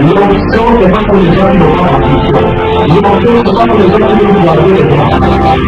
L'onction, c'est pas pour les gens qui n'ont pas l'onction. L'onction, c'est pas pour les gens qui n'ont pas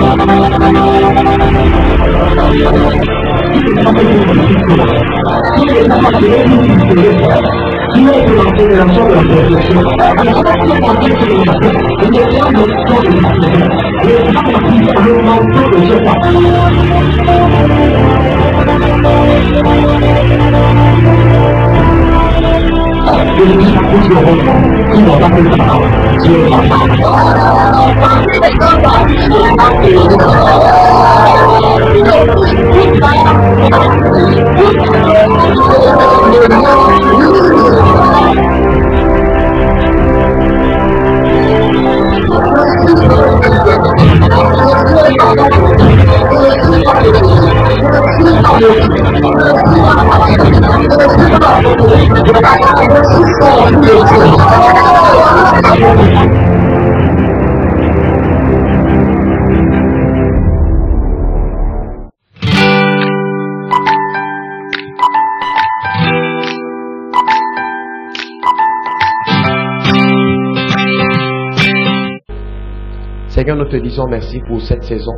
Seigneur, nous te disons merci pour cette saison.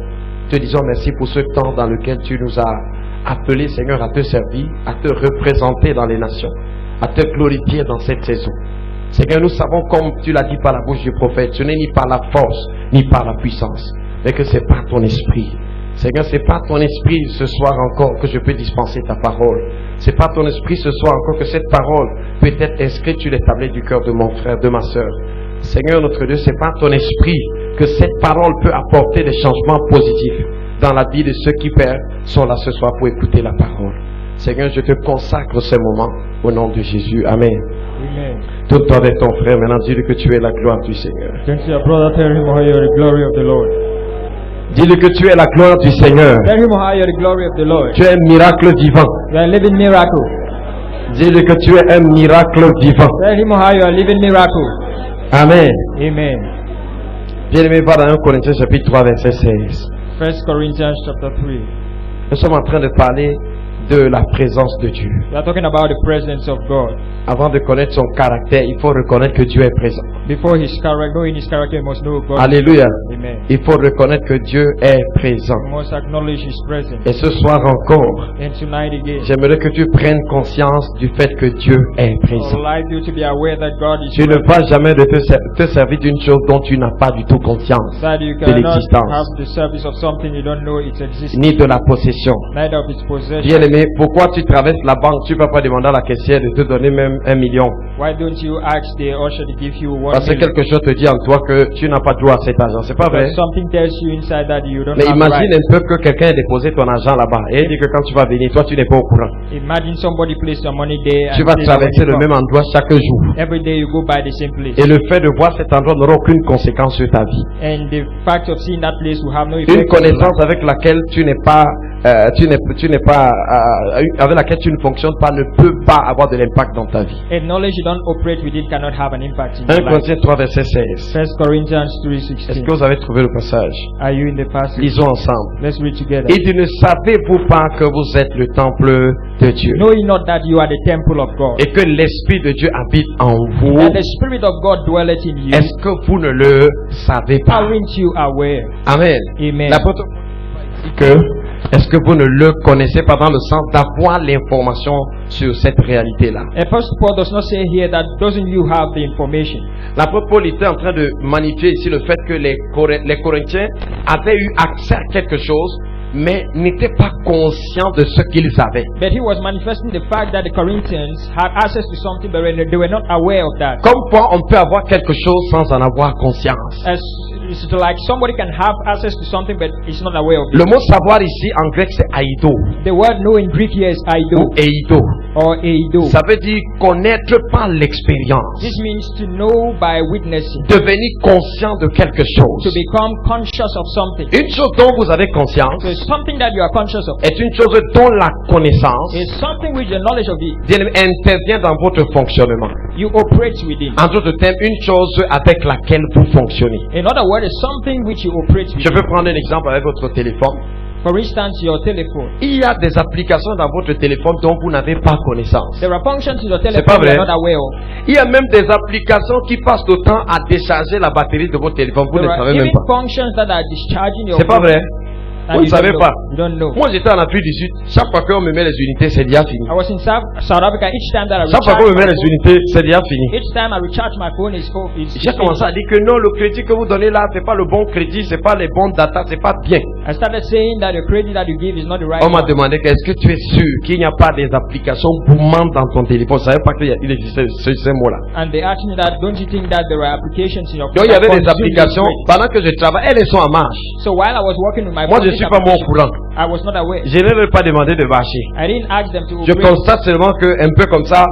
Te disons merci pour ce temps dans lequel tu nous as appelés, Seigneur, à te servir, à te représenter dans les nations, à te glorifier dans cette saison. Seigneur, nous savons, comme tu l'as dit par la bouche du prophète, ce n'est ni par la force, ni par la puissance, mais que c'est par ton esprit. Seigneur, c'est par ton esprit ce soir encore que je peux dispenser ta parole. C'est par ton esprit ce soir encore que cette parole peut être inscrite sur les tablettes du cœur de mon frère, de ma sœur. Seigneur notre Dieu, c'est par ton esprit que cette parole peut apporter des changements positifs dans la vie de ceux qui, Père, sont là ce soir pour écouter la parole. Seigneur, je te consacre ce moment au nom de Jésus. Amen. Amen. Tourne-toi avec ton frère, maintenant dis-lui que tu es la gloire du Seigneur. Turn to your brother, tell him how you are the glory of the Lord. Dis-lui que tu es la gloire du Seigneur. Tell him how you are the glory of the Lord. Tu es un miracle vivant. You are a living miracle. Dis-lui que tu es un miracle vivant. Tell him how you are a living miracle. Amen. Amen. Bien-aimé, va dans 1 Corinthiens chapitre 3, verset 16. 1 Corinthians chapter 3. Nous sommes en train de parler de la présence de Dieu. We are talking about the presence of God. Avant de connaître son caractère, il faut reconnaître que Dieu est présent. Before his character, knowing his character, you must know God. Alléluia. Amen. Il faut reconnaître que Dieu est présent. You must acknowledge his presence. Et ce soir encore, And tonight again, j'aimerais que tu prennes conscience du fait que Dieu est I présent. would like you to be aware that God is Tu ne present. vas jamais de te servir d'une chose dont tu n'as pas du tout conscience, That you de cannot l'existence, have the service of something you don't know its existence, ni de la possession. neither of its possession. Bien-aimé, pourquoi tu traverses la banque, tu ne peux pas demander à la caissière de te donner même 1 million? Why don't you ask the usher to give you 1 Parce que million? quelque chose te dit en toi que tu n'as pas droit à cet argent. C'est pas vrai? Because something tells you inside that you don't Mais have imagine right. un peu que quelqu'un ait déposé ton argent là-bas et il dit que quand tu vas venir, toi tu n'es pas au courant. Imagine somebody place your money there Tu and vas say that when traverser you le come, même endroit chaque jour. every day you go by the same place. Et le fait de voir cet endroit n'aura aucune conséquence sur ta vie. And the fact of seeing that place will have no Une effect on your life. connaissance avec laquelle tu n'es pas, avec laquelle tu ne fonctionnes pas, ne peut pas avoir de l'impact dans ta vie. A knowledge you don't operate with it cannot have an impact in 1 your life. Corinthiens 3, verset 16. 1 Corinthians Est-ce 3:16. que vous avez trouvé le passage? Are you in the passage? Lisons ensemble. Let's read together. Et ne savez-vous pas que vous êtes le temple de Dieu Know ye not that you are the temple of God, et que l'Esprit de Dieu habite en vous? and the Spirit of God dwelleth in you? Est-ce que vous ne le savez pas? Aren't you aware? Amen. Amen. L'apôtre dit que, est-ce que vous ne le connaissez pas dans le sens d'avoir l'information sur cette réalité-là? Apostle Paul does not say here that doesn't you have the information. L'apôtre Paul était en train de magnifier ici le fait que les Corinthiens avaient eu accès à quelque chose, mais n'étaient pas conscients de ce qu'ils avaient. But he was manifesting the fact that the Corinthians had access to something, but they were not aware of that. Comme quoi on peut avoir quelque chose sans en avoir conscience. As it's like somebody can have access to something, but is not aware of Le it. mot savoir ici en grec c'est aido The word know in Greek here is ou aido eido. or eido. Ça veut dire connaître par l'expérience, This means to know by witnessing, devenir conscient de quelque to chose. become conscious of something. Une chose dont vous avez conscience So something that you are conscious of est une chose dont la connaissance is something which the knowledge of it intervient dans votre fonctionnement. you operate within. En d'autres termes, une chose avec laquelle vous fonctionnez. In other words, it's something which you operate Je within. peux prendre un exemple avec votre téléphone. For instance, your telephone. Il y a des applications dans votre téléphone dont vous n'avez pas connaissance. There are functions in your pas telephone vrai. you are not aware of. Il y a même des applications qui passent le temps à décharger la batterie de votre téléphone. Vous ne There are savez even même pas. functions that are discharging your C'est pas phone. vrai? And Vous ne you don't savez know. pas. You don't know. Moi, j'étais en Afrique du Sud. Chaque fois qu'on me met les unités, c'est déjà fini. I was in South Africa. Each time that I Chaque fois qu'on recharge me met my les phone, unités, c'est déjà fini. each time I recharge my phone is J'ai commencé à dire que non, le crédit que vous donnez là, c'est pas le bon crédit, c'est pas les bons data, c'est pas bien. I started saying that the credit that you give is not the right On m'a one. demandé est-ce que tu es sûr qu'il n'y a pas des applications boumantes dans ton téléphone. Je ne savais pas qu'il existait ce mot-là. And they asked me that, don't you think that there are applications in your Donc phone il y that avait des consume this applications, credit? pendant que je travaille, elles sont en marche. So while I was working with my Moi, phone, je ne this suis pas mon application, courant. I was not aware. Je ne vais pas demander de bâcher. I didn't ask them to Je upgrade. constate seulement que, un peu comme ça,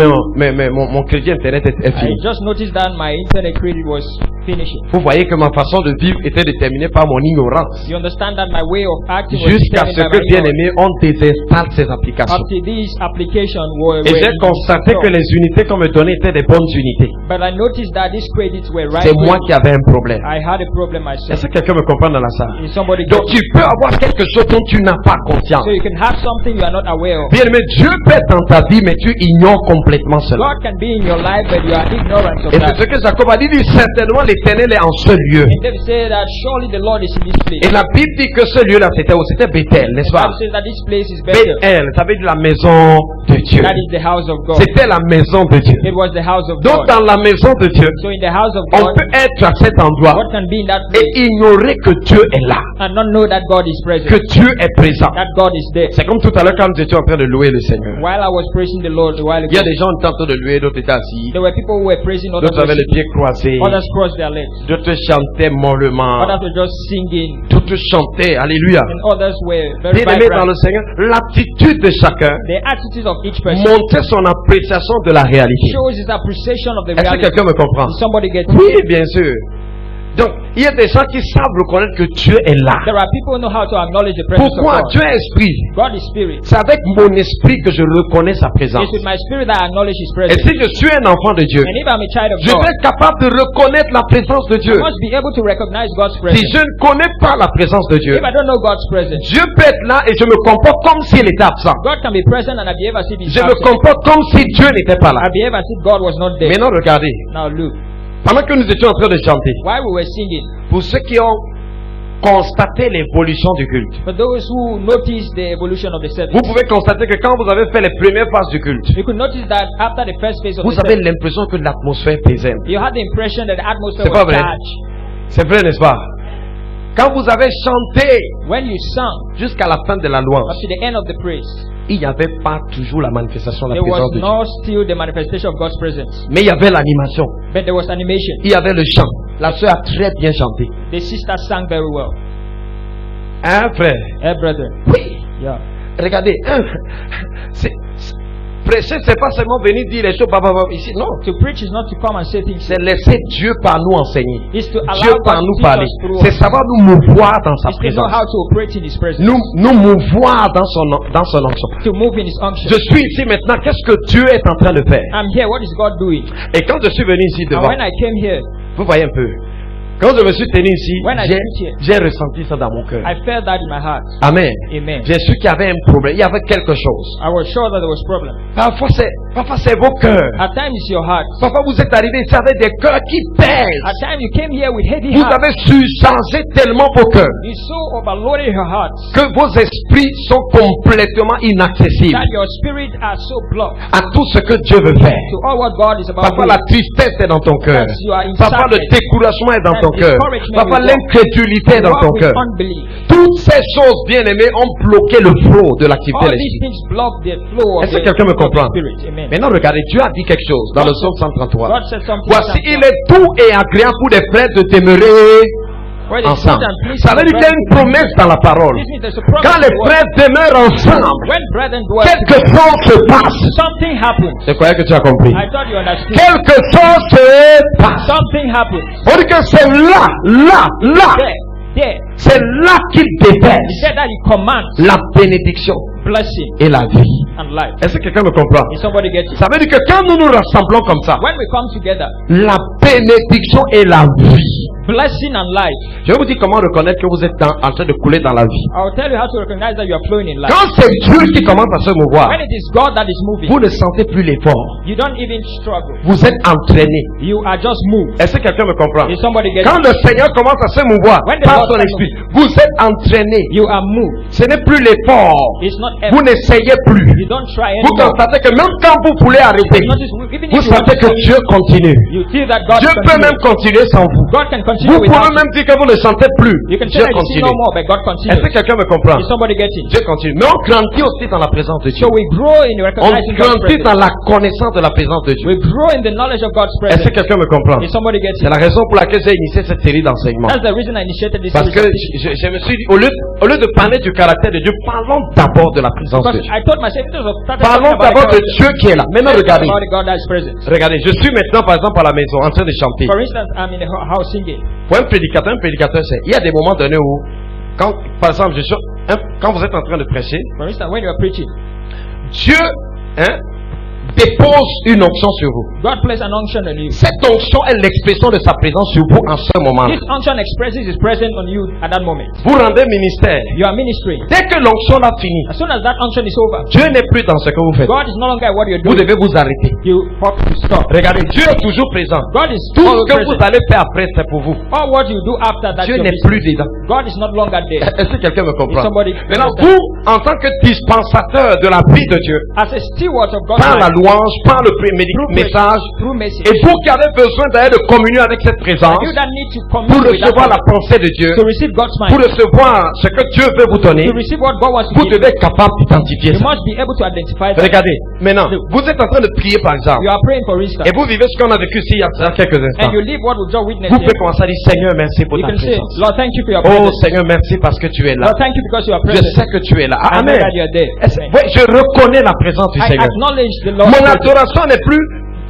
mon crédit internet est I fini. just noticed that my internet credit was finishing. Vous voyez que ma façon de vivre était déterminée par mon ignorance. You understand that my way of acting was Jusqu'à ce determined que, by my bien ignorance. aimé, on désinstalle ces applications. Up to these applications were Et j'ai constaté que les unités qu'on me donnait étaient des bonnes unités. but I noticed that these credits were right. C'est moi qui avais un problème. I had a problem myself. Est-ce que quelqu'un me comprend dans la salle? Is somebody Donc getting- tu peux avoir quelque chose dont tu n'as pas conscience. So you can have something you are not aware of. Bien aimé, Dieu peut être dans ta vie, mais tu ignores complètement cela. God can be in your life, but you are ignorant of Et that. c'est ce que Jacob a dit, il dit certainement l'éternel est en ce lieu. And David said that surely the Lord is in this place. Et la Bible dit que ce lieu-là, c'était où? C'était Bethel, n'est-ce The pas? Bible says that this place is better. Bethel, ça veut dire la maison de Dieu. That is the house of God. C'était la maison de Dieu. It was the house of Donc God. dans la maison de Dieu, So in the house of on God, peut être à cet endroit what can be in that et place ignorer que Dieu est là, and not know that God is present, que Dieu est présent. that God is there. C'est comme tout à l'heure quand nous étions en train de louer le Seigneur. While I was praising the Lord a while Il y a ago, des gens qui étaient en train de louer, d'autres étaient assis, there were people who were praising, others d'autres were avaient les pieds singing, croisés, others crossed their legs, d'autres chantaient mollement, others were just singing, d'autres chantaient, alléluia. and others were very Bien aimé dans vibrant. le Seigneur, l'attitude de chacun The attitude of each person montrait son appréciation de la réalité. shows his appreciation of the Est-ce que reality. quelqu'un me comprend? Did somebody get it? Oui, bien sûr. Donc, il y a des gens qui savent reconnaître que Dieu est là. There are people who know how to acknowledge the presence Pourquoi? of Dieu God. est esprit. God is spirit. C'est avec mon esprit que je reconnais sa présence. It's with my spirit that I acknowledge His Et presence. si je suis un enfant de Dieu, And if I'm a child of je God, vais être capable de reconnaître la présence de Dieu. I must be able to recognize God's Si presence. je ne connais pas la présence de Dieu, If I don't know God's presence, Dieu peut être là et je me comporte comme s'il était absent. God can be present and I behave as if He's Je me absent. comporte comme si Dieu n'était pas là. I behave as if God was not there. Maintenant, regardez. Now look, Pendant que nous étions en train de chanter, while we were singing, pour ceux qui ont constaté l'évolution du culte, for those who noticed the evolution of the service, vous pouvez constater que quand vous avez fait les premières phases du culte, you could notice that after the first phase of vous the avez service, l'impression que l'atmosphère pesait. you had the impression that the atmosphere C'est pas was vrai. charged. C'est vrai, n'est-ce pas? Quand vous avez chanté When you sang jusqu'à la fin de la up louange, to the end of the praise, il n'y avait pas toujours la manifestation de la there was présence de Dieu. not still the manifestation of God's presence, Mais il y avait l'animation, but there was animation. il y avait le chant. La sœur a très bien chanté. The sister sang very well. Hein, frère? Hey, brother. Oui. Yeah. Regardez, prêcher, c'est pas seulement venir dire les choses ici, non. To preach is not to come and say things. C'est laisser Dieu par nous enseigner. It's to Dieu allow par God nous to parler. teach us through C'est us. savoir nous mouvoir dans sa It's to know présence. how to operate in His presence. Nous mouvoir dans son onction. To move in His unction. Je suis ici maintenant, qu'est-ce que Dieu est en train de faire? I'm here. What is God doing? Et quand je suis venu ici And devant, when I came here, vous voyez un peu, quand je me suis tenu ici, When I sit here, j'ai ressenti ça dans mon cœur. I felt that in my heart. Amen. Amen. J'ai su qu'il y avait un problème, il y avait quelque chose. I was sure that there was problem. Parfois c'est vos cœurs. At times it's your heart. Parfois vous êtes arrivés ici avec des cœurs qui At pèsent. times you came here with heavy Vous hearts. avez surchargé tellement vos cœurs You so overloaded your hearts que vos esprits sont complètement inaccessibles that your spirit are so blocked à tout ce que Dieu veut faire. to all what God is about Parfois doing. la tristesse est dans ton cœur. Yes, you are in Parfois le sadness. découragement est dans And ton cœur. discouragement Parfois will walk. l'incrédulité est dans Walk ton with cœur. unbelief. Toutes ces choses, bien aimées, ont bloqué le flot de l'activité All de these l'esprit. things block the flow of Est-ce que the, quelqu'un me of the comprend? spirit. Amen. Maintenant, regardez, Dieu a dit quelque chose dans le psaume 133. God said something. Voici, il est doux et agréable pour des frères de demeurer Where the ensemble. children please Ça veut dire qu'il y a une promesse dans la parole. This means there's a promise Quand in les the word. frères demeurent ensemble, When brethren dwell quelque together, chose se passe. something happens. Je croyais que tu as compris. I thought you understood. Quelque chose se passe. Something happens. On dit que c'est là. There. C'est là qu'il He déverse said that He commands la bénédiction blessing et la vie. and life. Est-ce que quelqu'un me comprend? Did somebody get it? Ça veut dire que quand nous nous rassemblons comme ça, When we come together, la bénédiction et la vie blessing and life. Je vais vous dire comment reconnaître que vous êtes en train de couler dans la vie. I will tell you how to recognize that you are flowing in life. Quand c'est Dieu qui commence à se mouvoir, When it is God that is moving, vous ne sentez plus l'effort. you don't even struggle. Vous êtes entraîné. You are just moved. Est-ce que quelqu'un me comprend? Is somebody getting Quand le Seigneur commence à se mouvoir When the par Lord son comes esprit, vous êtes entraîné. You are moved. Ce n'est plus l'effort. It's not Vous effort. n'essayez plus. You don't try Vous anymore. constatez que même quand vous voulez arrêter, Notice, even vous if you want sentez to que stop, Dieu continue. you feel that God Dieu peut continues. même continuer sans vous. God can continue Vous without pouvez you. même dire que vous ne sentez plus. You can say Dieu that you see continue. no more, but God Est-ce que continues. quelqu'un me comprend? Is somebody getting? Dieu continue. Mais on grandit aussi dans la présence de Dieu. So we grow in On recognizing God's grandit presence. dans la connaissance de la présence de Dieu. We grow in the knowledge of God's Est-ce que presence. quelqu'un me comprend? Is somebody C'est getting? la raison pour laquelle j'ai initié cette série d'enseignements. That's the reason I initiated this Parce que series. je me suis dit, au lieu de parler du caractère de Dieu, parlons d'abord de la présence de Because Dieu. I told myself, instead of starting Parlons talking about d'abord de the Dieu qui est là. Maintenant, regardez. about the God that is present. Regardez, je suis maintenant, par exemple, à la maison, en train de chanter. For instance, I'm in a house singing. Pour un prédicateur, c'est, il y a des moments donnés où, quand, par exemple, quand vous êtes en train de prêcher, For instance, when you are preaching, Dieu, dépose une onction sur vous. God places an unction on you. Cette onction est l'expression de sa présence sur vous en ce moment. This unction expresses His presence on you at that moment. Vous rendez ministère. You are ministering. Dès que l'onction l'a fini, As soon as that unction is over, Dieu n'est plus dans ce que vous faites. God is no longer at what you're Vous doing. devez vous arrêter. You have to stop. Regardez, Dieu est toujours présent. God is Tout ce always que vous present. allez faire après, c'est pour vous. All what you do after that, Dieu your n'est business. plus dedans. God is not longer there. Est-ce que quelqu'un me comprend? Is somebody Maintenant, understand? vous, en tant que dispensateur de la vie de Dieu, As a steward of God's par la life, louange, par le message, through message, et vous qui avez besoin d'ailleurs de communier avec cette présence, you that need to pour commune with that recevoir la person, pensée de Dieu, to receive God's pour mind, recevoir ce que Dieu veut vous donner, to receive what God wants to vous give devez you, être capable d'identifier you ça. must be able to identify that. Regardez, maintenant, vous êtes en train de prier par exemple, You are praying for instance, et vous vivez ce qu'on a vécu ici il y a quelques instants. and you live what we just witnessed Vous here. pouvez commencer à dire, Seigneur, merci pour You ta can say, présence. Lord, thank you for your Oh presence. Seigneur, merci parce que tu es là. Lord, thank you because you are Je present. sais que tu es là. I know Amen. that you are there. Oui, je reconnais la présence du I Seigneur. acknowledge the Lord. Mon adoration n'est plus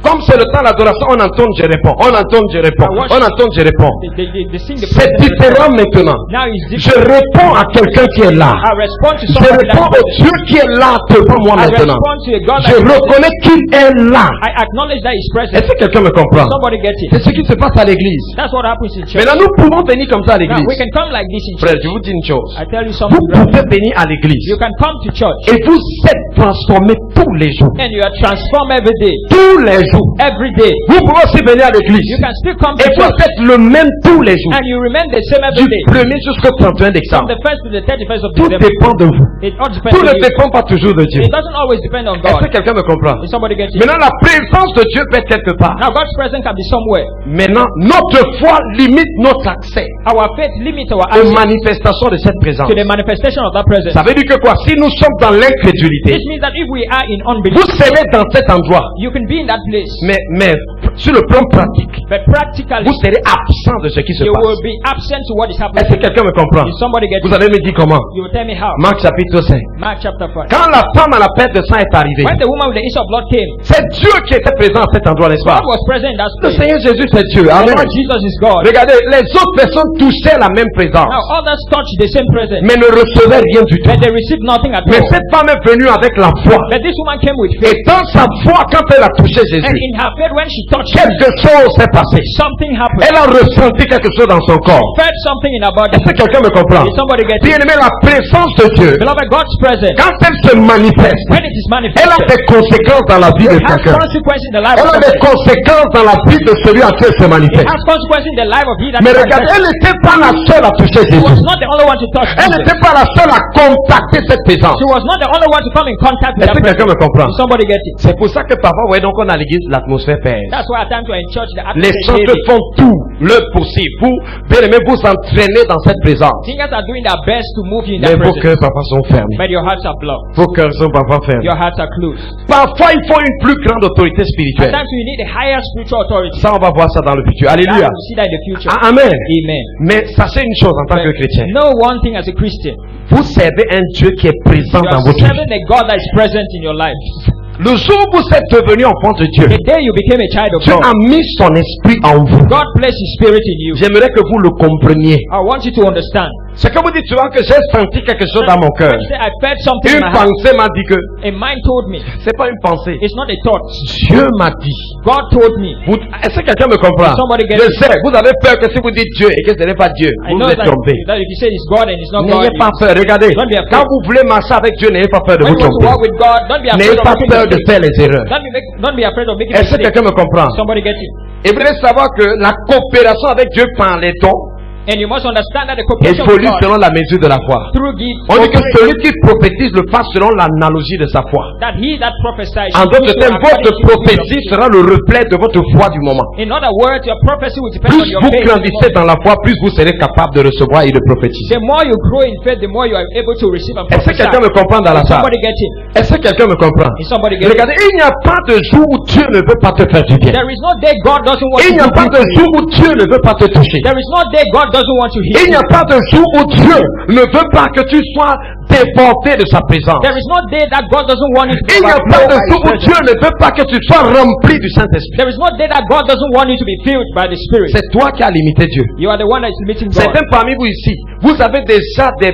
comme c'est le temps de l'adoration, on entonne, je réponds. On entonne, je réponds. On entonne, je réponds. They sing the C'est presence. différent maintenant. Now it's Je different. réponds à quelqu'un qui est là. I respond to Je somebody réponds that au Dieu qui est là devant moi I maintenant. respond to a God Je that is present. reconnais qu'il est là. I acknowledge that He's present. Est-ce que quelqu'un me comprend? Somebody get it. C'est ce qui se passe à l'église. That's what happens in church. Maintenant, nous pouvons venir comme ça à Now l'église. we can come like this in Frère, church. je vous dis une chose. I tell you Vous something. brother. pouvez venir à l'église You can come to church et vous êtes transformé tous les jours. and you are transformed every day. Tous les jours. Every day. Vous pouvez aussi venir à You l'église can still come to et vous church êtes le même tous les jours. and you remain the same Du every day. 1er jusqu'au 31 From décembre. the 1st to the 31st of Tout December. dépend de vous. It all depends Tout on ne you. dépend pas toujours de Dieu. It doesn't always depend on Est-ce que God. quelqu'un me comprend? Is somebody get it? Maintenant, la présence de Dieu peut être quelque part. Now God's presence can be somewhere. Maintenant, notre foi limite notre accès Our faith limits our aux access manifestations de cette présence. to the manifestation of that presence. Ça veut dire que quoi? Si nous sommes dans l'incrédulité, This means that if we are in unbelief, vous serez dans cet endroit, you can be in that place, mais sur le plan pratique, but practically vous serez absent de ce qui se you will passe. be absent to what is Est-ce que happening. quelqu'un me comprend? Is somebody get Vous it? allez me dire comment? You will tell me how. Marc chapitre 5. Mark chapter 5. Quand la femme à la perte de sang est arrivée, When the woman with the issue of blood came, c'est Dieu qui était présent à cet endroit, n'est-ce pas? God was present in that Le place. Seigneur Jésus, c'est Dieu. The Amen. Lord Jesus is God. Regardez, les autres personnes touchaient la même présence, Now others touch the same presence, mais ne recevaient rien du tout. but they received nothing at Mais all. cette femme est venue avec la foi. But this woman came with Et faith, dans sa foi, quand elle a touché and Jésus, in her faith, when she touched quelque chose s'est passé. something happened. Elle a ressenti quelque chose dans son corps. Felt something in her body. Est-ce que quelqu'un me comprend? Did somebody get it? Bien-aimé, la présence de Dieu, Beloved, God's presence, quand elle se manifeste, when it is elle a manifested, des conséquences dans la vie de it has quelqu'un. consequences in the life Elle of a des somebody. conséquences dans la vie de celui à qui elle se It manifeste. has consequences in the life of he that Mais is regardez, manifested. elle n'était pas la seule à toucher She was Jésus. not the only one to touch Elle Jesus. n'était pas la seule à contacter cette présence. She was not the only one to come in contact with Est-ce that que quelqu'un presence. me comprend? Did somebody get it? C'est pour ça que parfois, ouais, donc on a l'église, l'atmosphère pèse. That's why at times we're in church, the Les atmosphere is centres heavy. font tout le possible. Vous, bien aimé, vous entraînez dans cette présence. Singers are doing their best to move you in Mais that vos presence. cœurs parfois sont fermés. But your hearts are blocked. Vos cœurs sont parfois fermés. Your hearts are closed. Parfois, il faut une plus grande autorité At spirituelle. times you need a higher spiritual authority. Ça, on va voir ça dans le futur. Alléluia. We'll see that in the future. Ah, amen. Amen. Mais sachez une chose en tant que But chrétien. know one thing as a Christian. Vous servez un Dieu qui est présent You dans are votre vie. serving a God that is present in your life. Le jour où vous êtes devenu enfant de Dieu, The day you became a child of Dieu God, a mis son esprit en vous. God placed His Spirit in you. J'aimerais que vous le compreniez. I want you to understand. C'est comme vous dites souvent que j'ai senti quelque chose dans mon cœur. You say, I felt something in Une my heart. pensée m'a dit que A mind told me. c'est pas une pensée. It's not a thought. Dieu m'a dit. God told me. Est-ce que quelqu'un me comprend? Somebody get Je it. sais, vous avez peur que si vous dites Dieu et que ce n'est pas Dieu, I vous know vous êtes trompé. that if you say it's God and it's not God, N'ayez pas peur. Regardez, Don't be afraid. quand vous voulez marcher avec Dieu, n'ayez pas peur de when vous you want to tromper. walk with God, don't be afraid N'ayez of pas making peur de mistakes. faire les erreurs. Don't be afraid of making Est-ce que mistakes. quelqu'un me comprend? Somebody get it. Et vous devez savoir que la coopération avec Dieu par les dons And you must understand that the cooperation évolue of God selon la mesure de la foi. through gifts, On dit que cooperation, celui qui prophétise le fasse selon l'analogie de sa foi. that he that prophesies En should d'autres do so termes, according votre to the will of prophétie God. sera le reflet de votre foi du moment. In other words, your prophecy will depend on Plus your vous faith. grandissez dans la foi, plus vous serez capable de recevoir et de prophétiser. The more you grow in faith, the more you are able to receive and Est-ce que prophesy. quelqu'un me comprend dans la salle? Somebody get it. Est-ce que quelqu'un me comprend? Is somebody get it. Regardez, il n'y a pas de jour où Dieu ne veut pas te faire du bien. There is no day God doesn't want Il to n'y a do pas good de for you. jour où Dieu ne veut pas te toucher. There is no day God doesn't want to heal Il n'y a you. pas de jour où Dieu ne veut pas que tu sois déporté de sa présence. There is no day that God doesn't want you to be Il n'y a pas de overflowed by His jour où presence. Dieu ne veut pas que tu sois rempli du Saint-Esprit. There is no day that God doesn't want you to be filled by the Spirit. C'est toi qui as limité Dieu. You are the one that is limiting God. Certains parmi vous ici, vous avez déjà des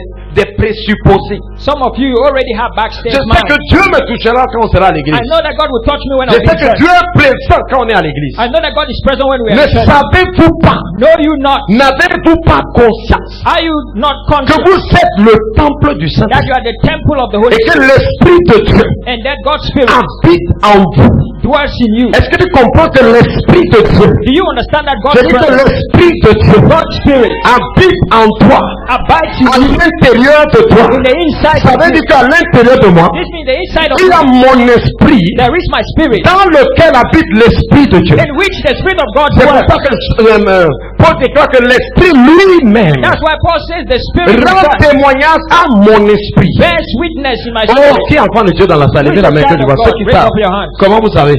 présupposés. Some of you already have backstage Je sais que mind. Dieu me touchera quand on sera à l'église. I know that God will touch me when Je I'm sais in que church. Dieu est présent quand on est à l'église. I know that God is present when we are Ne in church. savez-vous pas, Know you not? n'avez-vous pas conscience Are you not que conscious vous êtes le temple du that Saint-Esprit you are the temple of the Holy et que Spirit l'Esprit de Dieu and that God's Spirit habite en vous? dwells in you? Est-ce que tu comprends que l'Esprit de Dieu, Do you understand that je God's dis que presence, l'Esprit de Dieu God's Spirit habite en toi, abides à in you, l'intérieur de toi? in the inside Ça of veut you? dire qu'à l'intérieur de moi, This means the inside of il y a you, mon esprit there is my spirit dans lequel habite l'Esprit de Dieu. in which the Spirit of God C'est pour dwells. ça que Paul déclare que l'Esprit lui-même That's why Paul says the Spirit of rend God témoignage à mon esprit. bears witness in my Oh, spirit. qui est enfant de Dieu dans la salle? Levez la main que tu vois. Ceux qui Raise savent. up your hands. Comment vous savez?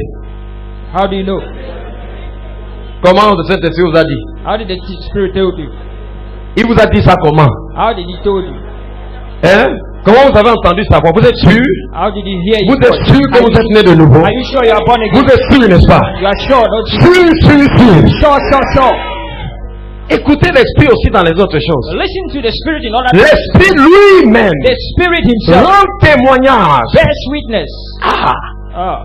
How do you know? Comment le Saint-Esprit vous a dit? How did the Spirit tell you? Il vous a dit ça comment? How did he told you? Hein? Comment vous avez entendu sa voix? Vous êtes sûr? How did he hear Vous his êtes voice? sûr que vous êtes né de nouveau? Are you sure you are born Vous again? êtes sûr, n'est-ce pas? You are sure, don't you? Sûr. Sure. Écoutez l'Esprit aussi dans les autres choses. Listen to the Spirit in order to. L'Esprit lui-même The Spirit Himself rend témoignage. bears witness. Ah,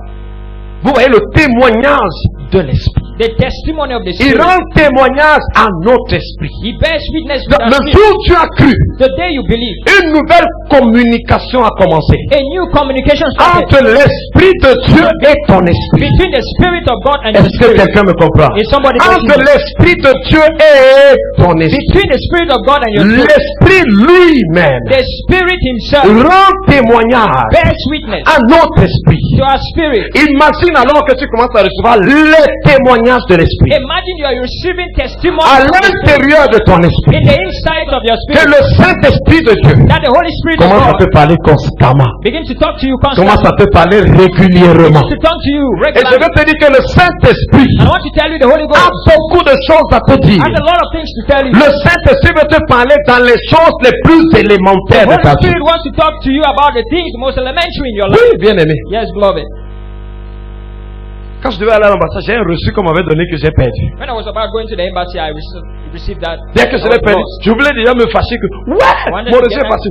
vous voyez le témoignage de l'Esprit. The testimony of the Il Spirit. rend témoignage à notre esprit. He bears witness with Donc, our le spirit. jour où tu as cru, The day you believe, une nouvelle communication a commencé a new communication started entre l'Esprit de Dieu et ton esprit. between the Spirit of God and your Est-ce que spirit. quelqu'un me comprend? Is somebody Entre getting it? l'Esprit de Dieu et ton esprit. Between the Spirit of God and your spirit. L'Esprit lui-même The Spirit Himself rend témoignage bears witness à notre esprit. to our spirit. Imagine alors que tu commences à recevoir le témoignage de l'Esprit Imagine you are receiving testimony à from the Spirit l'intérieur de ton esprit. in the inside of your Que spirit le Saint-Esprit de Dieu that the Holy Spirit of commence à te God parler constamment. begin to talk to you Commence constantly. à te parler régulièrement. To talk to you Et je regularly. veux te dire que le Saint-Esprit I want to tell you the Holy a Ghost beaucoup de choses à te dire. has a lot of things to tell you. Le Saint-Esprit veut te parler dans les choses les plus The élémentaires de Holy ta vie. Spirit wants to talk to you about the things most elementary in your life. Oui, bien aimé. Yes, beloved. Quand je devais aller à l'ambassade, j'ai un reçu qu'on m'avait donné que j'ai perdu. When I was about going to the embassy, I received that. Bien que je l'ai perdu, je voulais déjà me fâcher que, ouais, mon reçu est passé.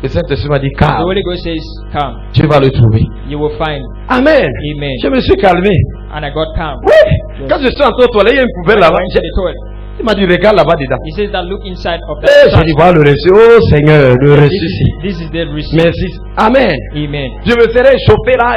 Le Saint-Esprit m'a dit, The calme, Holy Ghost says, "Come, tu vas le trouver. you will find." Amen. Amen. Je me suis calmé. And I got calm. Oui. Quand je suis entré aux toilettes, il y a une poubelle When I là-bas. went to the toilet, Il m'a dit, regarde là-bas dedans. he says that look inside of Et that. j'ai dit, voilà le reçu. Oh Seigneur, le reçu ici. This is the receipt. Merci. Amen. Amen. Je me serais échauffé là,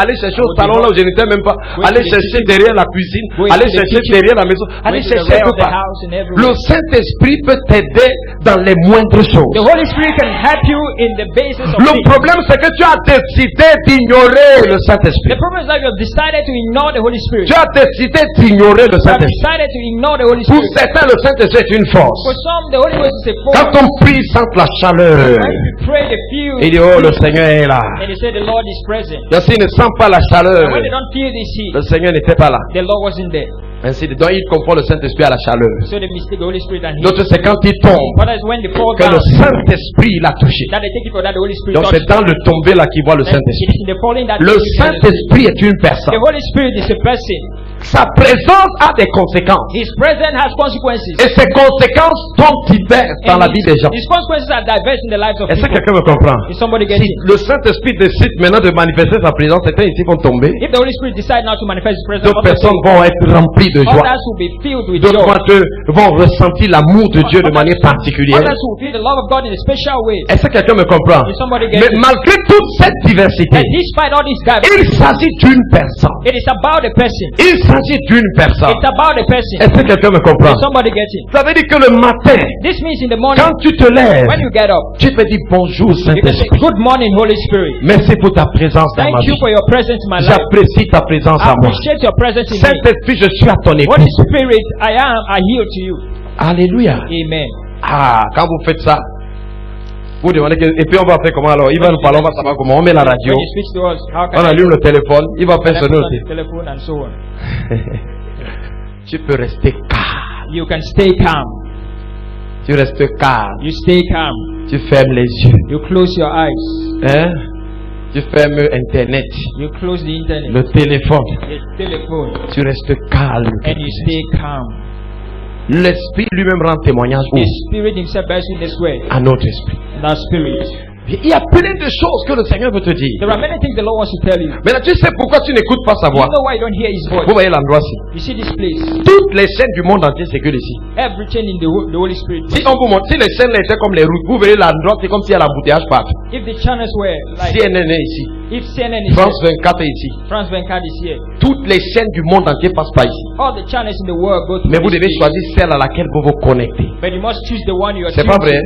aller chercher au salon là où je n'étais même pas, aller chercher derrière la cuisine, aller chercher derrière la maison, aller Went to the chercher rear un peu of the partout. house and Le everywhere. Saint-Esprit peut t'aider dans les moindres The choses. Holy Spirit can help you in the basis of Le things. problème c'est que tu as décidé d'ignorer le The Saint-Esprit. problem is that you have decided to ignore the Holy Spirit. Tu as décidé d'ignorer le You have Saint-Esprit. decided to ignore the Holy Pour Spirit. certains, le Saint-Esprit est une For force. some, the Holy Ghost is a force. Quand on prie, sent la chaleur. When you pray, they feel. Il dit, oh, le Seigneur est là. And they say the Lord is present. Donc, s'il ne sent pas la chaleur, And when they don't feel this heat, le Seigneur n'était pas là. the Lord wasn't there. Ainsi, donc, il comprend le Saint-Esprit à la chaleur. So they mistake the Holy Spirit and heat. L'autre, c'est quand il tombe, But that's when they fall que down, le Saint-Esprit l'a touché. that they take it for that the Holy Spirit Donc, touches c'est dans le tomber là qu'il voit le them. And Saint-Esprit. it's in the falling that Le they see the Holy Spirit. Saint-Esprit est une personne. The Holy Spirit is a person. Sa présence a des conséquences. His presence has consequences. Et ces conséquences sont diverses dans la vie des gens. His consequences are diverse in the lives of Est-ce que people. quelqu'un me comprend? Is somebody Si getting it? le Saint-Esprit décide maintenant de manifester sa présence, certains ici vont tomber. If the Holy Spirit decides now to manifest His presence, D'autres personnes vont être remplies de joie. others will be filled with D'autres joy. d'entre eux vont ressentir l'amour de Dieu de manière particulière. Others will feel the love of God in a special way. Est-ce que quelqu'un me comprend? Is somebody Mais getting it? malgré toute cette diversité, And despite all this il diversity, s'agit d'une personne. it is about a person. Il s'agit d'une personne. It's about a person. Est-ce que quelqu'un me comprend? Is somebody getting it? Ça veut dire que le matin, This means in the morning, quand tu te lèves, when you get up, tu peux dire bonjour you can say, Saint-Esprit. good morning, Holy Spirit. Merci pour ta présence dans ma Thank you vie. for your presence in my life. J'apprécie ta présence I à moi. appreciate your presence in me. Saint-Esprit, je suis à ton Holy écoute. Spirit, I yield to you. Alléluia. Amen. Ah, quand vous faites ça, vous demandez que, et puis on va faire comment alors? Il va nous parler, on va savoir comment. On met la radio, When you speak to us, how can on allume le téléphone, il va faire I sonner put on aussi. the telephone and so on? Tu peux rester calme. You can stay calm. Tu restes calme. You stay calm. Tu fermes les yeux. You close your eyes. Hein? Tu fermes Internet, You close the internet, le téléphone. the telephone, Tu restes calme. and you stay calm. L'Esprit lui-même rend témoignage The Spirit Himself bears witness way. à notre esprit. That Spirit. Il y a plein de choses que le Seigneur veut te dire. There are many things the Lord wants to tell you. Maintenant, tu sais pourquoi tu n'écoutes pas sa You voix. know why you don't hear His voice. Vous voyez l'endroit-ci. You see this place. Toutes les chaînes du monde entier circulent ici. Everything in the Holy Spirit. Si on vous montre, si les chaînes là étaient comme les routes, vous verrez l'endroit, c'est comme s'il y a l'embouteillage partout. If the channels were like, CNN est ici. if CNN is France here, 24 est ici. France 24 is here. Toutes les chaînes du monde entier passent par ici. All the channels in the world go through Mais vous this devez place. choisir celle à laquelle vous vous connectez. But you must choose the one you are C'est pas choosing. vrai?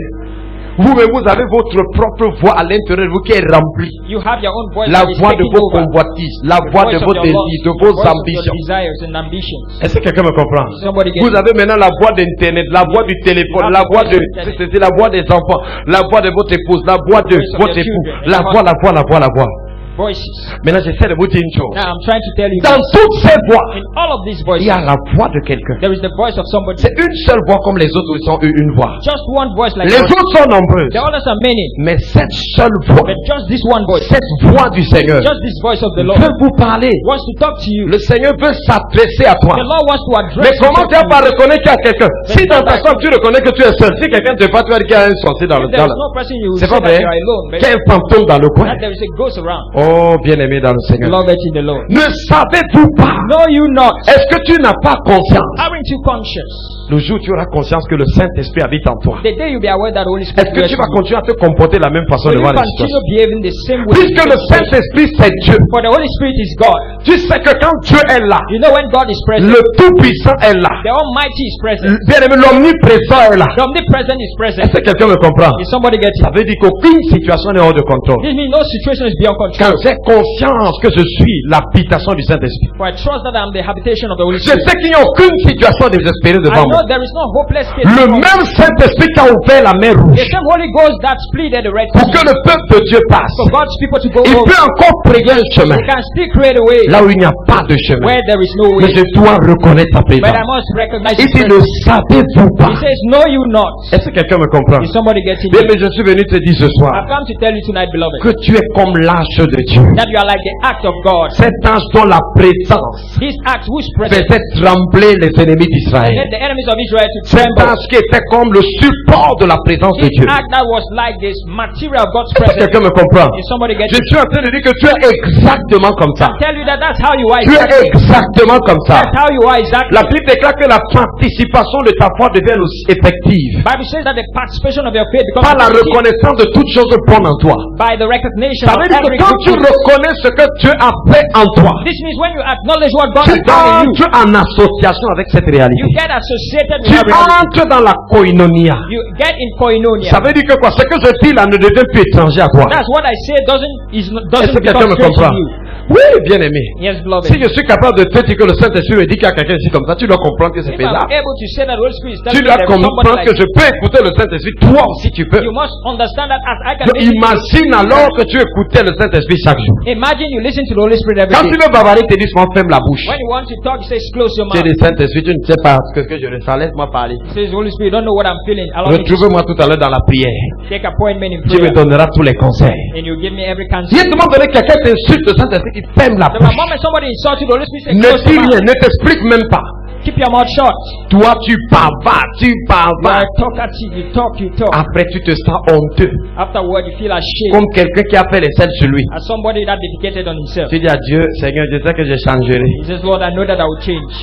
Vous-même, vous avez votre propre voix à l'intérieur de vous qui est remplie. You have your own voice La that is voix de taking vos over. convoitises, la The voix voice de of vos your désirs, de lust, vos the voice of your ambitions. desires and ambitions. Est-ce que quelqu'un me comprend? Somebody get Vous it. avez maintenant la voix d'Internet, la voix du téléphone, la voix de, c'est la voix des enfants, la voix de votre épouse, la voix de votre époux, la voix, la voix, la voix, la voix. Voices. Maintenant, j'essaie de vous dire une chose. Now I'm trying to tell you, Dans toutes ces voix, in all of these il voices, y a la voix de quelqu'un. there is the voice of somebody. C'est une seule voix comme les autres, ils ont eu une voix. Just one voice like Les that. autres sont nombreuses. The others are many, Mais cette seule voix, but just this one voice, cette voix du Seigneur, just this voice of the Lord veut vous parler. wants to talk to you. Le Seigneur veut s'adresser à toi. The Lord wants to address Mais comment tu you. vas pas reconnaître qu'il y a quelqu'un? Si dans ta chambre tu reconnais que tu es seul, si quelqu'un te parle, tu vas dire qu'il y a un sorcier dans le If there is dans no person, you will C'est say pas that vrai? you are alone, but Qu'il y a un fantôme dans le coin. that there is a ghost around. Oh, bien-aimé dans le Seigneur. Love it in the Lord. Ne savez-vous pas? Know you not? Est-ce que tu n'as pas conscience? Aren't you conscious? Le jour où tu auras conscience que le Saint-Esprit habite en toi. The day you be aware that the Holy Spirit Est-ce que dwells tu vas in you, continuer à te comporter de la même façon will you devant les continue situations? behaving the same way? Puisque le Saint-Esprit c'est Dieu. For the Holy Spirit is God. Tu sais que quand Dieu est là, You know when God is present, le Tout-Puissant est là. the Almighty is present. Bien-aimé, l'omniprésent est là. The omnipresent is present. Est-ce que quelqu'un me comprend? Is somebody getting Ça veut dire qu'aucune situation n'est hors de contrôle. This means no situation is beyond control. Quand j'ai conscience que je suis l'habitation du Saint-Esprit, For I trust that I am the habitation of the Holy je Spirit. sais qu'il n'y a aucune situation désespérée I devant know moi. there is no hopeless case. Le before me. même Saint-Esprit qui a ouvert la mer The rouge same Holy Ghost that split the Red pour Sea que le peuple de Dieu passe, for God's people to go il over. peut encore frayer un chemin He can still create a way là où il n'y a pas de chemin. where there is no Mais way. je dois reconnaître sa But I présence. must recognize Il His dit, ne presence. savez-vous pas? He says, know you not. Est-ce que quelqu'un me comprend? Is somebody getting Bien, it? mais je suis venu te dire ce I've soir come to tell you tonight, beloved, que tu es comme l'arche de Dieu. that you are like the act of God. Cet ange dont la présence This act whose presence faisait trembler les ennemis d'Israël. led the enemies of Israel to Cet tremble. ange qui était comme le support de la présence de This Dieu. act that was like this material of God's Est-ce que presence. quelqu'un me comprend? Is somebody Je getting it? suis en train de dire que tu es exactement comme ça. I tell you that that's how you are. Tu es Exactly. exactement comme ça. That's how you are exactly. La Bible déclare que la participation de ta foi devienne aussi effective Bible says that the participation of your faith becomes par la effective reconnaissance de toutes choses bonnes en toi. by the recognition Ça of veut dire que every quand good tu thing. reconnais ce que Dieu a fait en toi, This means when you acknowledge what God tu has done in you, entres en association avec cette réalité. you get associated with Tu that reality. entres dans la koinonia. You get in koinonia. Ça veut dire que quoi? Ce que je dis là ne devient plus étranger à toi. That's what I say Est-ce doesn't que quelqu'un become me strange comprend? to you. Oui, bien aimé. Yes, beloved. Si je suis capable de te dire que le Saint-Esprit me dit qu'il y a quelqu'un ici comme ça, tu dois comprendre que c'est If I'm faisable. able to say that the Holy Spirit is Tu telling me dois there is somebody comprendre like que je peux écouter le Saint-Esprit, toi aussi tu peux. you must understand that as I can Donc, listen to imagine alors que tu écoutais le Saint-Esprit chaque jour. imagine you listen to the Holy Spirit every Quand tu day. veux bavarder, tu te dis, ferme la bouche. When you want to talk, you say close your Tu mouth. dis, Saint-Esprit, tu ne sais pas ce que je ressens, laisse-moi parler. He says, Holy Spirit, don't know what I'm feeling. Allow me to Retrouve-moi tout à l'heure dans la prière. take appointment in Tu me prayer. donneras tous les conseils. And you give me every Si counsel. à un moment donné, quelqu'un t'insulte, le Saint-Esprit il ferme la The bouche. moment somebody insults you, the Holy Spirit says, Ne close dis your rien, mouth. ne t'explique même pas. Keep your mouth shut. Toi, tu bavardes, tu You are bavardes. talkative, you talk. Après, tu te sens honteux. Afterward, you feel ashamed. Comme quelqu'un qui a fait les selles sur lui. As somebody that dedicated on himself. Tu dis à Dieu, Seigneur, je sais que je changerai. He says, Lord, I know that I will change.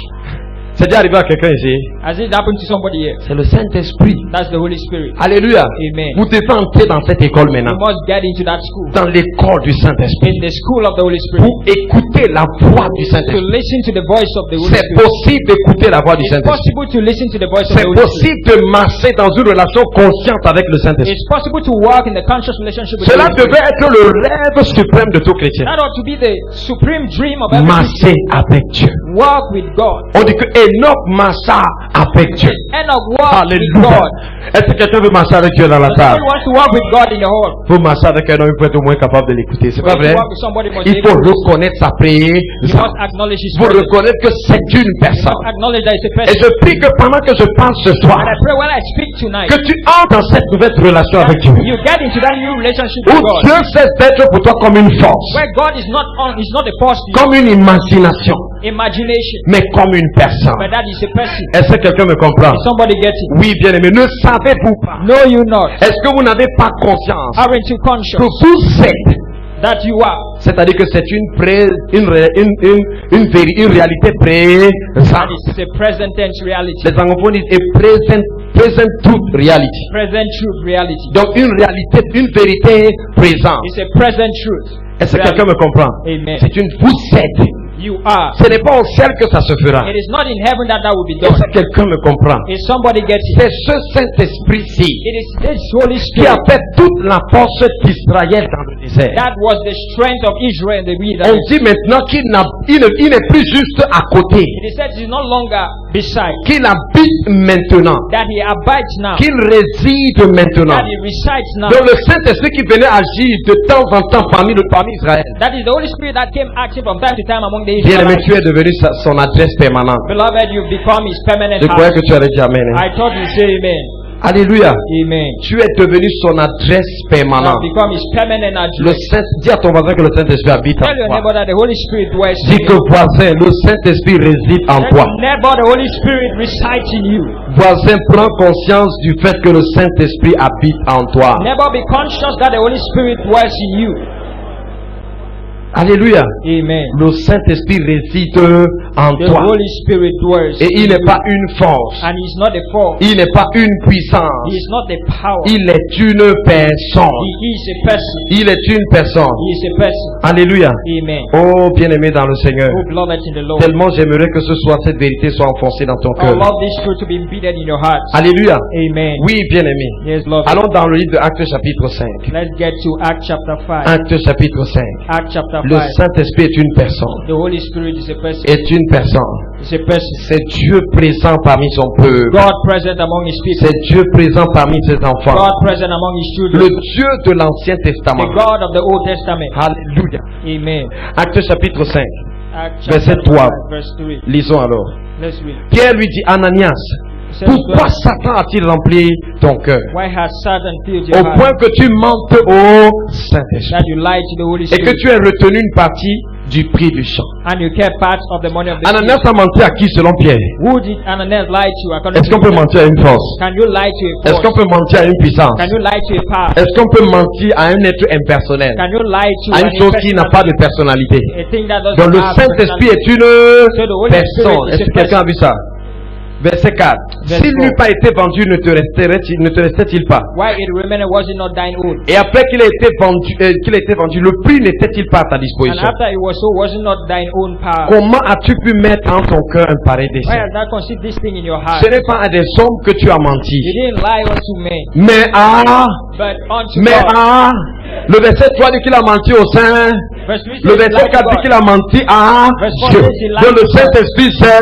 C'est déjà arrivé à quelqu'un ici. Has it happened to somebody here? C'est le Saint-Esprit. That's the Holy Spirit. Alléluia. Amen. Vous devez entrer dans cette école You maintenant. must get into that school. Dans l'école du Saint-Esprit. In the school of the Holy Spirit. Pour écouter la voix du To Saint-Esprit. listen to the voice of the Holy C'est Spirit. possible d'écouter la voix du It's Saint-Esprit. possible to listen to the voice of C'est the Holy Spirit. possible de marcher dans une relation consciente avec le Saint-Esprit. It's possible to walk in the conscious relationship with the Cela Holy Spirit. devait être le rêve suprême de tout chrétien. That ought to be the supreme dream of every Marcher Christian. avec Dieu. Walk with God. On dit que Enoch marcha avec Dieu. Enoch walked with Alléluia. God. Est-ce que quelqu'un veut marcher avec Dieu dans la salle? Somebody wants to walk with God in the hall. Faut marcher avec un homme, il faut être au moins capable de l'écouter. C'est pas When you vrai? walk with somebody, must Il be faut able to- reconnaître sa prière. you must acknowledge His Vous presence. reconnaître que c'est une You personne. must acknowledge that it's a Et person. je prie que pendant que je parle ce soir, And I pray when I speak tonight, que tu entres dans cette nouvelle relation avec Dieu. you get into that new relationship Où with God. Dieu cesse d'être pour toi comme une force, Where God is not a force to you, comme une imagination, imagination, mais comme une personne. but that is a person. Est-ce que quelqu'un me comprend? Somebody get it. Oui, bien aimé. Ne savez-vous pas? Know you not. Est-ce que vous n'avez pas conscience Aren't you conscious que vous êtes, that you are? c'est-à-dire que c'est une réalité That présente. is a present tense reality. Les anglophones disent a present truth reality. Present truth reality. Donc une réalité, une vérité présente. It's a present truth. Est-ce que quelqu'un me comprend? Amen. C'est une vous êtes. You are. Ce n'est pas au ciel que ça se fera. It is not in heaven that will be Est-ce done. que quelqu'un me comprend? If somebody gets it, C'est ce Saint-Esprit-ci it is this Holy qui a Spirit fait toute la force d'Israël dans le désert. that was the strength of Israel in the On wilderness. dit maintenant qu'il il n'est plus juste à côté, It is said he is no longer beside, qu'il habite maintenant, that he abides now, qu'il réside maintenant. that he resides now. Donc le Saint-Esprit qui venait agir de temps en temps parmi Israël. That is the Holy Spirit that came acting from time to time among the Bien-aimé, Israelites. tu es devenu son adresse permanente. Beloved, you've become his permanent Je croyais house. que tu allais dire Amen. I thought you say amen. Alléluia. Amen. Tu es devenu son adresse You have permanente. become his permanent Le address. Saint, dis à ton voisin que le Saint-Esprit habite en Tell your toi. neighbor that the Holy Spirit dwells in Dis que you. voisin, le Saint-Esprit réside en Tell toi. your neighbor the Holy Spirit resides in you. Voisin, prends conscience du fait que le Saint-Esprit habite en toi. Never be conscious that the Holy Spirit dwells in you. Alléluia. Amen. Le Saint-Esprit réside en The toi. Holy Spirit dwells Et il in n'est you. pas une force. And he's not a force. Il n'est pas une He puissance. is not a power. Il est une personne. He is a person. Il est une personne. He is a person. Alléluia. Amen. Oh, bien-aimé dans le Seigneur. Oh, beloved in the Lord. Tellement j'aimerais que ce soir, cette vérité soit enfoncée dans ton I cœur. love this truth to be embedded in your heart. Alléluia. Amen. Oui, bien-aimé. Yes, Lord. Allons dans le livre de Actes chapitre 5. Let's get to Acts chapter 5. Actes chapitre 5. Acts chapter Le 5. Saint-Esprit est une personne. The Holy Spirit is a person. Est une personne. It's a person. C'est Dieu présent parmi son peuple. God present among his people. C'est Dieu présent parmi ses enfants. God present among his Le children. Dieu de l'Ancien The Testament. God of the Old Testament. Alléluia. Amen. Actes chapitre 5. Acts Verset chapter 3. 5, verse 3. Lisons alors. Let's read. Pierre lui dit, Ananias, It says, pourquoi Satan a-t-il rempli ton cœur why has Satan filled your au heart point que tu mentes au Saint-Esprit that you lie to the Holy et que Spirit tu aies retenu une partie du prix du champ? and you kept part of the money of the Ananias king? a menti à qui selon Pierre? Who did Ananias lie to according Est-ce to qu'on peut Peter? mentir à une force? Can you lie to a Est-ce qu'on force? peut mentir à une puissance? Can you lie to a power? Est-ce qu'on peut mentir à un être impersonnel? Can you lie to À une chose qui n'a pas de personnalité? a thing that doesn't Donc le have Saint-Esprit personality? est une So the Holy personne. Spirit is Est-ce a que quelqu'un a vu ça? Verset 4. Verse S'il 4. n'eût pas été vendu, ne te restait-il pas? Why it remained was it not thine own? Et après qu'il ait été vendu, le prix n'était-il pas à ta And disposition? after it was so, was it not thine own power? Comment as-tu pu mettre en ton cœur un pareil Why dessein? has thou conceived this thing in your heart? Ce n'est pas à des hommes que tu as You menti, didn't lie unto men, mais but unto God. le verset 3 dit qu'il a menti au Saint. Verse 3 Le says, verset lie to 4 dit God. qu'il a menti à Verse 4 Dieu. says he lied Donc le to God. Saint-Esprit So c'est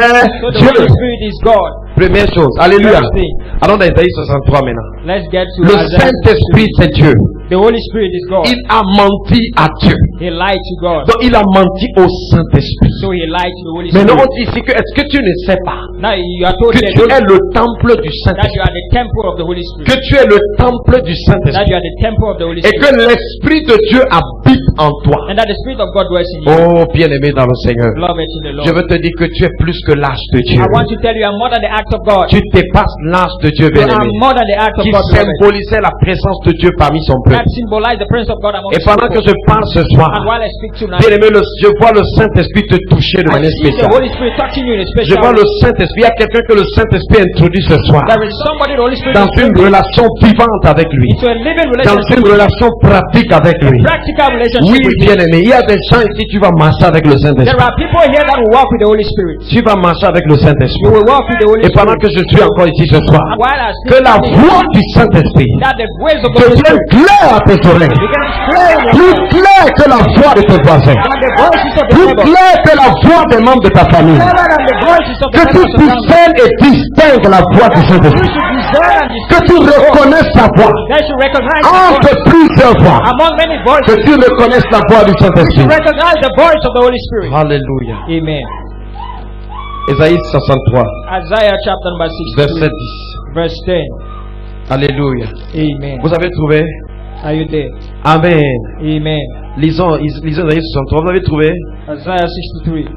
the Dieu. Holy Spirit is God. Première chose. Alléluia. First thing. Allons dans Isaïe 63 maintenant. Let's get to Le Isaiah Saint-Esprit 63. c'est Dieu. The Holy Spirit is God. Il a menti à Dieu. He lied to God. Donc il a menti au Saint-Esprit. So he lied to the Holy Maintenant on Spirit. dit ici que est-ce que tu ne sais pas Now you are told que here tu es that le temple du you Saint-Esprit, are the temple of the Holy Spirit. que tu es le temple du That Saint-Esprit you are the temple of the Holy et Spirit. que l'Esprit de Dieu habite en toi. and that the Spirit of God dwells in you. Oh, bien-aimé dans le Seigneur. Beloved in the Lord. Je veux te dire que tu es plus que l'âge de Dieu. I want to tell you, I'm more than the act of God. Tu dépasses l'âge de Dieu, You are bien-aimé, more than the act of qui God, beloved. symbolisait la présence de Dieu parmi son peuple. That symbolize the presence of God among Et His pendant que people. je parle ce soir, And while I speak tonight, bien-aimé, je vois le Saint-Esprit te toucher de I manière see the spéciale. Holy Spirit touching you in a Je special vois way. le Saint-Esprit. Il y a quelqu'un que le Saint-Esprit introduit ce soir There is somebody the Holy Spirit dans is une bringing relation vivante avec lui, into a living dans relationship, une relation pratique avec lui. practical relationship Oui, with Him. bien-aimé, il y a des gens ici, tu vas marcher avec le There Saint-Esprit. are people here that will walk with the Holy Spirit. Tu vas marcher avec le You Saint-Esprit. will walk with the Holy Et pendant Spirit. que je suis encore ici ce soir, And while I que speak, la voix du Saint-Esprit that the ways of the Holy devienne Spirit claire à tes oreilles, begin to play in your plus claire que la voix de tes voisins, and the voices of the plus neighbor, claire que la voix des membres de ta famille. clearer than the voices of the Que tu members of the family. discernes et distingues la voix du You Saint-Esprit. should discern and Que tu reconnaisses sa voix They should recognize the entre voice. plusieurs voix. Among many Que voices, tu reconnaisses la voix du you Saint-Esprit. should recognize the voice of the Holy Spirit. Alléluia. Amen. Ésaïe 63, Isaiah chapter number verset 62, 10. verse 10. Alléluia. Amen. Vous avez trouvé? Are you there? Amen. Amen. Lisons Ésaïe 63. Vous avez trouvé? Isaiah 63.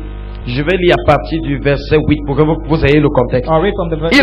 Je vais lire à partir du verset 8 pour que vous ayez le contexte. I'll read from the verse.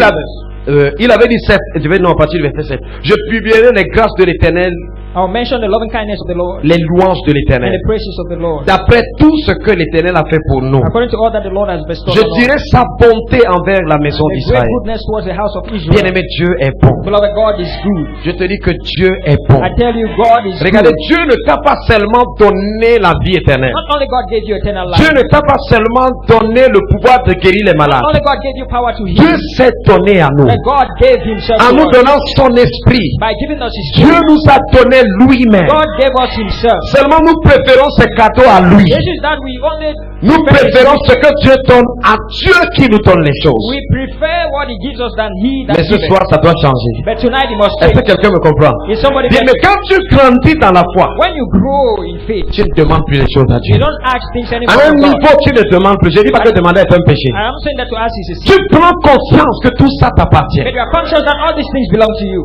Il avait dit 7. Je vais non à partir du verset 7. Je publierai les grâces de l'Éternel, I'll mention the loving kindness of the Lord les louanges de and l'Éternel, the praises of the Lord. d'après tout ce que l'Éternel a fait pour nous. According to all that the Lord has bestowed Je on us. dirai sa bonté envers la maison The great d'Israël. goodness towards the house of Israel. Bien-aimé, Dieu est bon. Beloved, God is good. Je te dis que Dieu est bon. I tell you, God is Regardez, good. Dieu ne t'a pas seulement donné la vie éternelle. Not only God gave you eternal life. Dieu ne t'a pas seulement donné le pouvoir de guérir les malades. Not only God gave you power to Dieu heal. s'est donné à nous. But God gave Himself En to nous us. donnant son esprit. By giving us His Dieu Spirit. nous a donné lui-même. God gave us Himself. Seulement nous préférons ces cadeaux à lui. The issue is that we only Nous préférons ce que Dieu donne à Dieu qui nous donne les choses. we prefer what He gives us than He that Mais ce gives. soir, ça doit changer. But tonight it must Est-ce que change. quelqu'un me comprend? Is somebody Bien, mais quand tu grandis dans la foi, when you grow in faith, tu ne demandes plus les choses à Dieu. you don't ask things À anymore un from God. niveau, tu ne demandes plus. Je dis pas que demander est un péché. I am saying that to ask is a Tu sin. prends conscience que tout ça t'appartient. But you are conscious that all these things belong to you.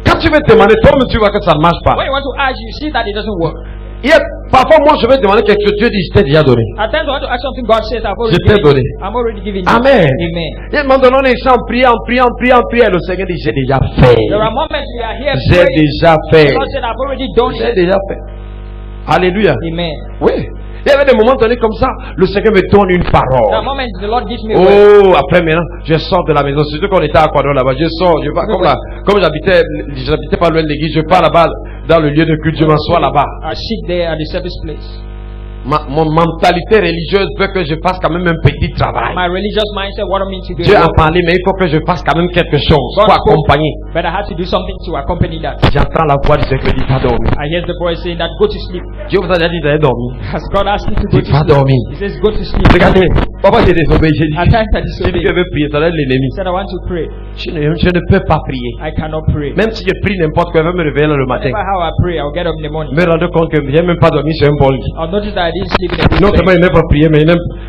Quand tu veux demander, toi-même tu vois que ça ne marche pas. When you want to ask, you see that it doesn't work. Parfois, moi, je vais demander quelque chose. Dieu dit, je t'ai déjà donné. At times, I want to ask something God says I've already Je t'ai given. donné. I'm already giving you. Amen. Amen. Il y a un moment donné, on est ici en priant, le Seigneur dit, j'ai déjà fait. There are moments we are here J'ai praying. déjà fait. God said I've already done J'ai it. déjà fait. Alléluia. Amen. Oui. Il y avait des moments donnés comme ça, le Seigneur me donne une There are parole. moments the Lord gives me a word. Oh, après maintenant, je sors de la maison. Surtout qu'on était à Ecuador là-bas. Je sors, je vais, comme j'habitais pas loin de l'église, je pars là-bas, dans le lieu de culte, je m'assois là-bas. I sit there at the service place. Mon mentalité religieuse veut que je fasse quand même un petit travail. My religious mindset wanted me to do Dieu a it. parlé, mais il faut que je fasse quand même quelque chose God pour spoke, accompagner. but I had to do something to accompany that. J'entends la voix du Seigneur qui dit, va dormir. I hear the voice saying that go to sleep. Dieu vous a déjà dit d'aller dormir. As God asked me to go Dis, to va sleep. dormir. He says go to sleep. Regardez, papa j'ai désobéi, j'ai dit, At times j'ai I dit disobey. que je veux prier, ça va être l'ennemi. He said I want to pray. Je ne peux pas prier. I cannot pray. Même si je prie n'importe quoi, je vais me réveiller le matin. Whatever how I pray, I'll get up in the morning. Me rendre compte que je n'ai même pas dormi sur un bon lit. I'll notice that I didn't sleep in a good Non seulement bed. je n'ai pas prié, mais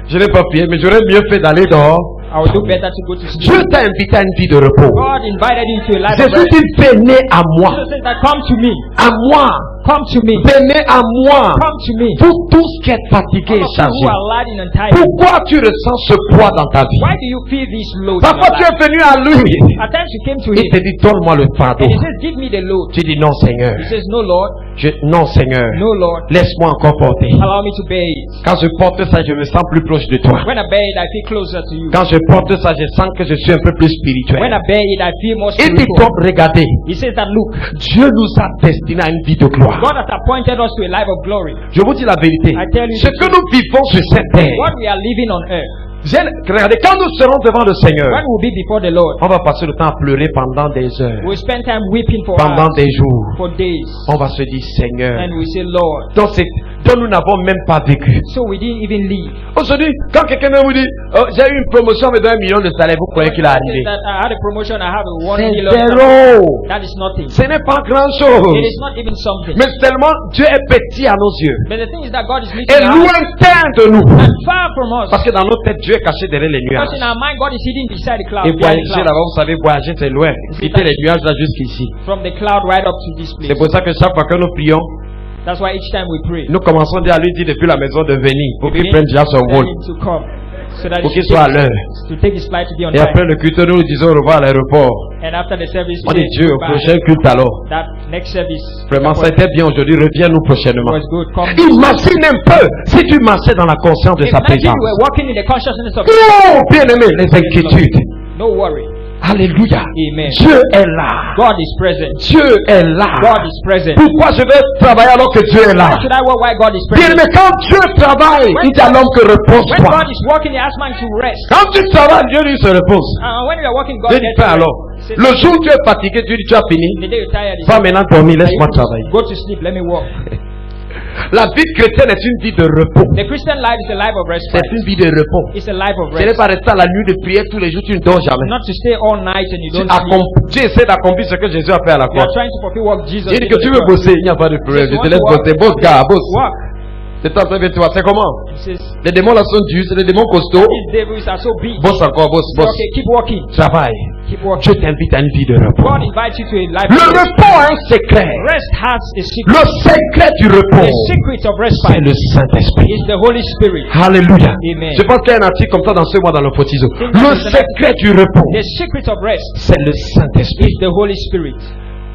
je n'ai pas prié, mais j'aurais mieux fait d'aller dehors. I will do better to go to Dieu sleep. t'a invité à une vie de repos. God invited you to a life of Jésus rest. dit, venez à moi. Jesus says that come to me. À moi. Come to me. Venez à moi. Come to me. Vous tous qui êtes fatigués et All of you who chargés. are laden and tired. Pourquoi tu ressens ce poids dans ta vie? Why do you feel this load in Parfois your tu life? es venu à lui. At times you came to Il te him dit, donne-moi le fardeau. and he says, give me the load. Tu dis, non Seigneur. He says, no Lord, Non Seigneur. no Lord, Laisse-moi encore porter. allow me to bear it. Quand je porte ça, je me sens plus proche de toi. When I bear it, I feel closer to you. Quand je porte ça, je sens que je suis un peu plus When spirituel. I bear it, I feel more Il dit, spiritual. donc regardez, He says that look, Dieu nous a destinés à une vie de gloire. God has appointed us to a life of glory. Je vous dis la vérité. I tell you Ce the que truth. nous vivons sur cette terre, What we are living on earth, regardez, quand nous serons devant le Seigneur, when we'll be before the Lord, on va passer le temps à pleurer pendant des heures, we'll spend time weeping for pendant hours, des jours. for days, On va se dire, Seigneur, and we say, Lord. dont nous n'avons même pas vécu. So we didn't even leave. Aujourd'hui, quand quelqu'un vous dit, oh, j'ai eu une promotion avec 1 million de salaire, vous croyez qu'il est Says arrivé? that I had a promotion, I have a 1 C'est million. zéro. That is nothing. Ce n'est pas grand chose. It is not even something. Mais seulement Dieu est petit à nos yeux. But the thing is that God is Et looking out lointain de nous. and far from us. Parce que dans nos têtes, Dieu est caché derrière les nuages. Because in our mind, God is hidden beside the cloud. Et behind the voyager cloud. là-bas, vous savez, voyager c'est loin. Quitter les nuages là jusqu'ici. From the cloud right up to this place. C'est pour ça que chaque fois que nous prions, That's why each time we pray, nous commençons déjà à lui dire depuis la maison de venir pour we qu'il begin prenne déjà son telling vol, him to come, so that pour he qu'il should soit à l'heure. to take his flight to be on Et après time. le culte, nous lui disons au revoir à l'aéroport. And after the service, On we dit say Dieu au goodbye. prochain culte alors. That next service Vraiment, ça a was été bien aujourd'hui. Reviens-nous prochainement. good. Come. Imagine un peu si tu marchais dans la conscience de sa Imagine présence. you were walking in the consciousness of Oh, bien aimé, les inquiétudes. no worry. Alléluia. Amen. Dieu est là. God is present. Dieu est là. God is present. Pourquoi je vais travailler alors que Dieu est là? Why should I work while God is Bien present? aimé, quand Dieu travaille, il dit à l'homme que When repose-toi. God is working, he asks man to rest. Quand tu travailles, Dieu lui se repose. When you are working, God Dieu gets dit pas rest. alors. He says, Le jour où tu es fatigué, Dieu dit tu as fini. the day you're tired, he Va says, maintenant dormir, laisse-moi travailler. go to sleep, let me work. La vie chrétienne est une vie de repos. The Christian life is a life of respite. C'est une vie de repos. It's a life of Ce n'est rest. pas rester à la nuit de prière tous les jours, tu ne dors jamais. Not to stay all night and you Tu, don't sleep. tu essaies d'accomplir ce que Jésus a fait à la You croix. are trying to fulfill what Jesus Il did dit que on tu the veux cross. bosser, il n'y a pas de problème. Je He te says, laisse you want bosser. to Bosse, work, gars, bosse. work. C'est toi, c'est comment? He says, Les démons là sont durs, c'est les démons costauds. these devils are so big. Bosse encore, bosse, So, bosse. okay, keep working. Travaille. Keep working. Je t'invite à une vie de repos. God invites you to a life Le of rest. repos a un secret. Rest has a secret. Le secret du repos, The secret of c'est respite le Saint-Esprit. is the Holy Spirit. Alléluia. Amen. Je pense qu'il y a un article comme ça dans ce mois dans le Potizo. Think Le that is the secret du repos, The secret of rest c'est le Saint-Esprit. is the Holy Spirit.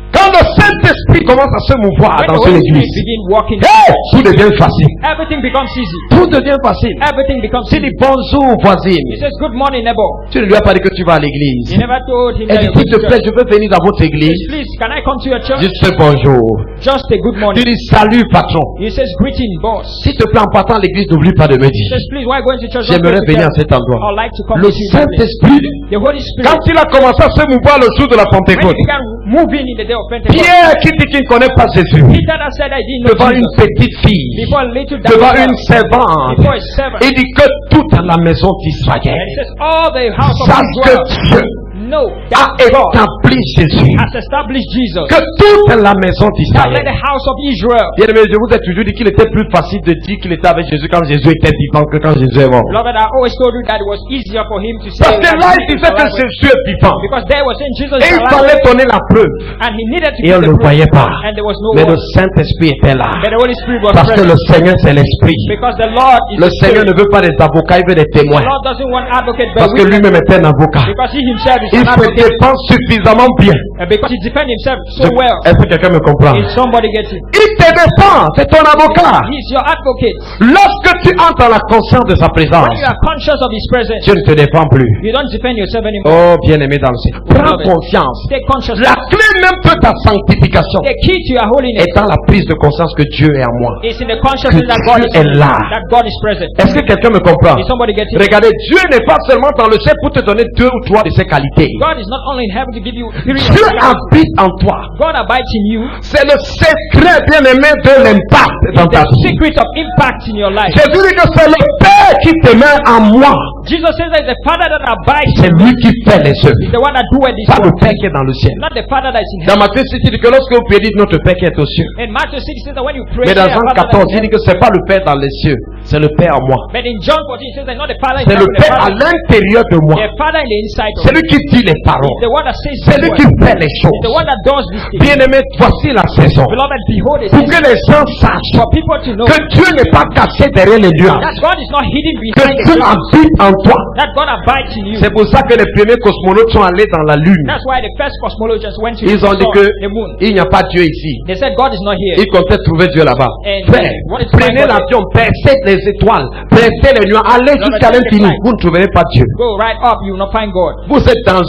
Quand le Saint-Esprit commence à se mouvoir When the dans Holy une Spirit église, begin walking, hey, tout devient facile. everything becomes easy. Tout devient facile. Everything becomes Tu easy. dis bonjour He voisine. says, good morning, neighbor. Tu ne lui as pas dit que tu vas à l'église. You never told him Elle that dit you're s'il te going to plaît, church. je veux venir dans votre église. Please, can I come to your church? Juste bonjour. Just a good Tu morning. dis salut patron. He says, greeting, boss. S'il te plaît, en partant à l'église, n'oublie pas de me He dire. says, please, why going to church? Don't J'aimerais go to venir à church. cet endroit. I'd like to come Le with you in that place. Saint-Esprit, The Holy Spirit. quand il a commencé à se mouvoir le jour de la When Pentecôte, he began moving in the day of Pentecost, Pierre qui dit qu'il ne connaît pas Jésus, Peter that said, I didn't know devant une Jesus. petite fille, Before a little devant girl, une servante, before a servant. il dit que toute la maison And he d'Israël says, all the house of sache que Israel Dieu know a that God établi Jésus, has established Jesus. que toute la maison That let d'Israël. the house of Israel. Bien aimé, je vous ai toujours dit qu'il était plus facile de dire qu'il était avec Jésus quand Jésus était vivant que quand Jésus est mort. Beloved, I always told you that it was easier for him to say Parce que that là, il Jesus disait is que alive. Jésus est vivant. Because there was saying Jesus Et is il fallait alive, donner la preuve. and he needed to Et give on the ne le proof, voyait pas. and there was no Mais le one. Saint-Esprit était là. But the Holy Spirit was Parce que present. le Seigneur, c'est l'Esprit. Because the Lord is Le the Seigneur Spirit. ne veut pas des avocats, il veut des témoins. The Lord doesn't want advocate but Parce que witness. lui-même est un avocat. Because he himself is Il an se advocate. défend suffisamment bien. And because he defends himself so well. Est-ce que quelqu'un me comprend? If somebody gets it. Il te défend, c'est ton avocat. He's your advocate. Lorsque tu entres dans la conscience de sa présence, When you are conscious of his presence, Dieu ne te défend plus. you don't defend yourself anymore. Oh, bien-aimé dans le Seigneur. Prends Beloved, conscience. Take consciousness. La clé même de ta sanctification The key to your holiness est dans la prise de conscience que Dieu est en moi. is in the consciousness Que that God Dieu is est là. that God is present. Est-ce que quelqu'un me comprend? If somebody gets it, Regardez, Dieu n'est pas seulement dans le ciel pour te donner 2 ou 3 de ses qualités. God is not only in heaven to give you three Dieu of them. habite en toi. God abides in you. C'est le secret, bien-aimé, de l'impact dans It's ta the vie. secret of impact in your life. Jésus dit que c'est le Père qui te met en moi. Jesus says that the Father that abides C'est in lui qui fait les œuvres. is the one that doeth this Pas le work. Père qui est dans le ciel. Not the Father that is in Dans heaven. Matthieu 6, il dit que lorsque vous priez, dites notre Père qui est aux cieux. In Matthew 6 it says that when you pray, Mais dans say, Jean "Our Father that 14, is il in dit que c'est pas le Père dans les cieux, c'est le Père en moi. heaven." But in John 14 it says that not the Father in C'est le heaven, the Père à Father, l'intérieur de moi. the Father in the inside of C'est you. lui qui dit les He's paroles. the one that says C'est these lui qui words. fait les He's the choses. one that does these things. Bien-aimé, voici la saison. Beloved, behold it Pour is que les gens sachent for people to know que Dieu n'est pas caché derrière les nuages. that God is not hidden Que behind the Dieu clouds. habite en toi. That God abides in you. C'est pour ça que les premiers cosmonautes sont allés dans la Lune. That's why the first cosmologists went to Ils ont dit the que moon. il n'y a pas Dieu ici. They said God is not here. Ils comptaient trouver Dieu là-bas. And Frère, what is prenez my God? l'avion, percez les étoiles, percez les nuages, allez jusqu'à l'infini. Vous ne trouverez pas Dieu. Go right up, you will not find God. Vous êtes dans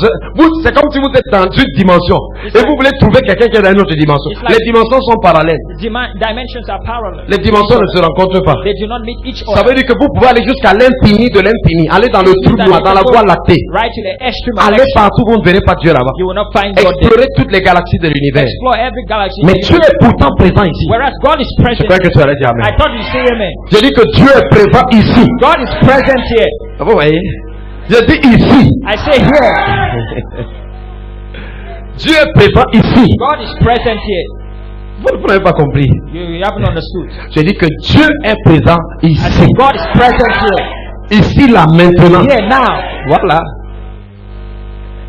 c'est comme si vous êtes dans une dimension et vous voulez trouver quelqu'un qui est dans une autre dimension. It's like- Les dimensions sont parallèles. Dimensions are parallel. Les dimensions ne se rencontrent pas. They do not meet each Ça other. veut dire que vous pouvez aller jusqu'à l'infini de l'infini, aller dans le trou noir, dans la voie lactée. Right to the extreme Allez election. partout, vous ne verrez pas Dieu là-bas. You will not find God there. Explorez toutes les galaxies de l'univers. Explore every galaxy. Mais Dieu est pourtant présent ici. Whereas God is Je present. crois que tu allais dire I Amen. thought you say amen. Je dis que Dieu est présent ici. God is present here. Vous voyez? Je dis ici. I say here. Dieu est présent ici. God is present here. Vous n'avez pas compris. You haven't understood. Je dis que Dieu est présent I ici. say God is present here. Ici, là, maintenant. Here now. Voilà.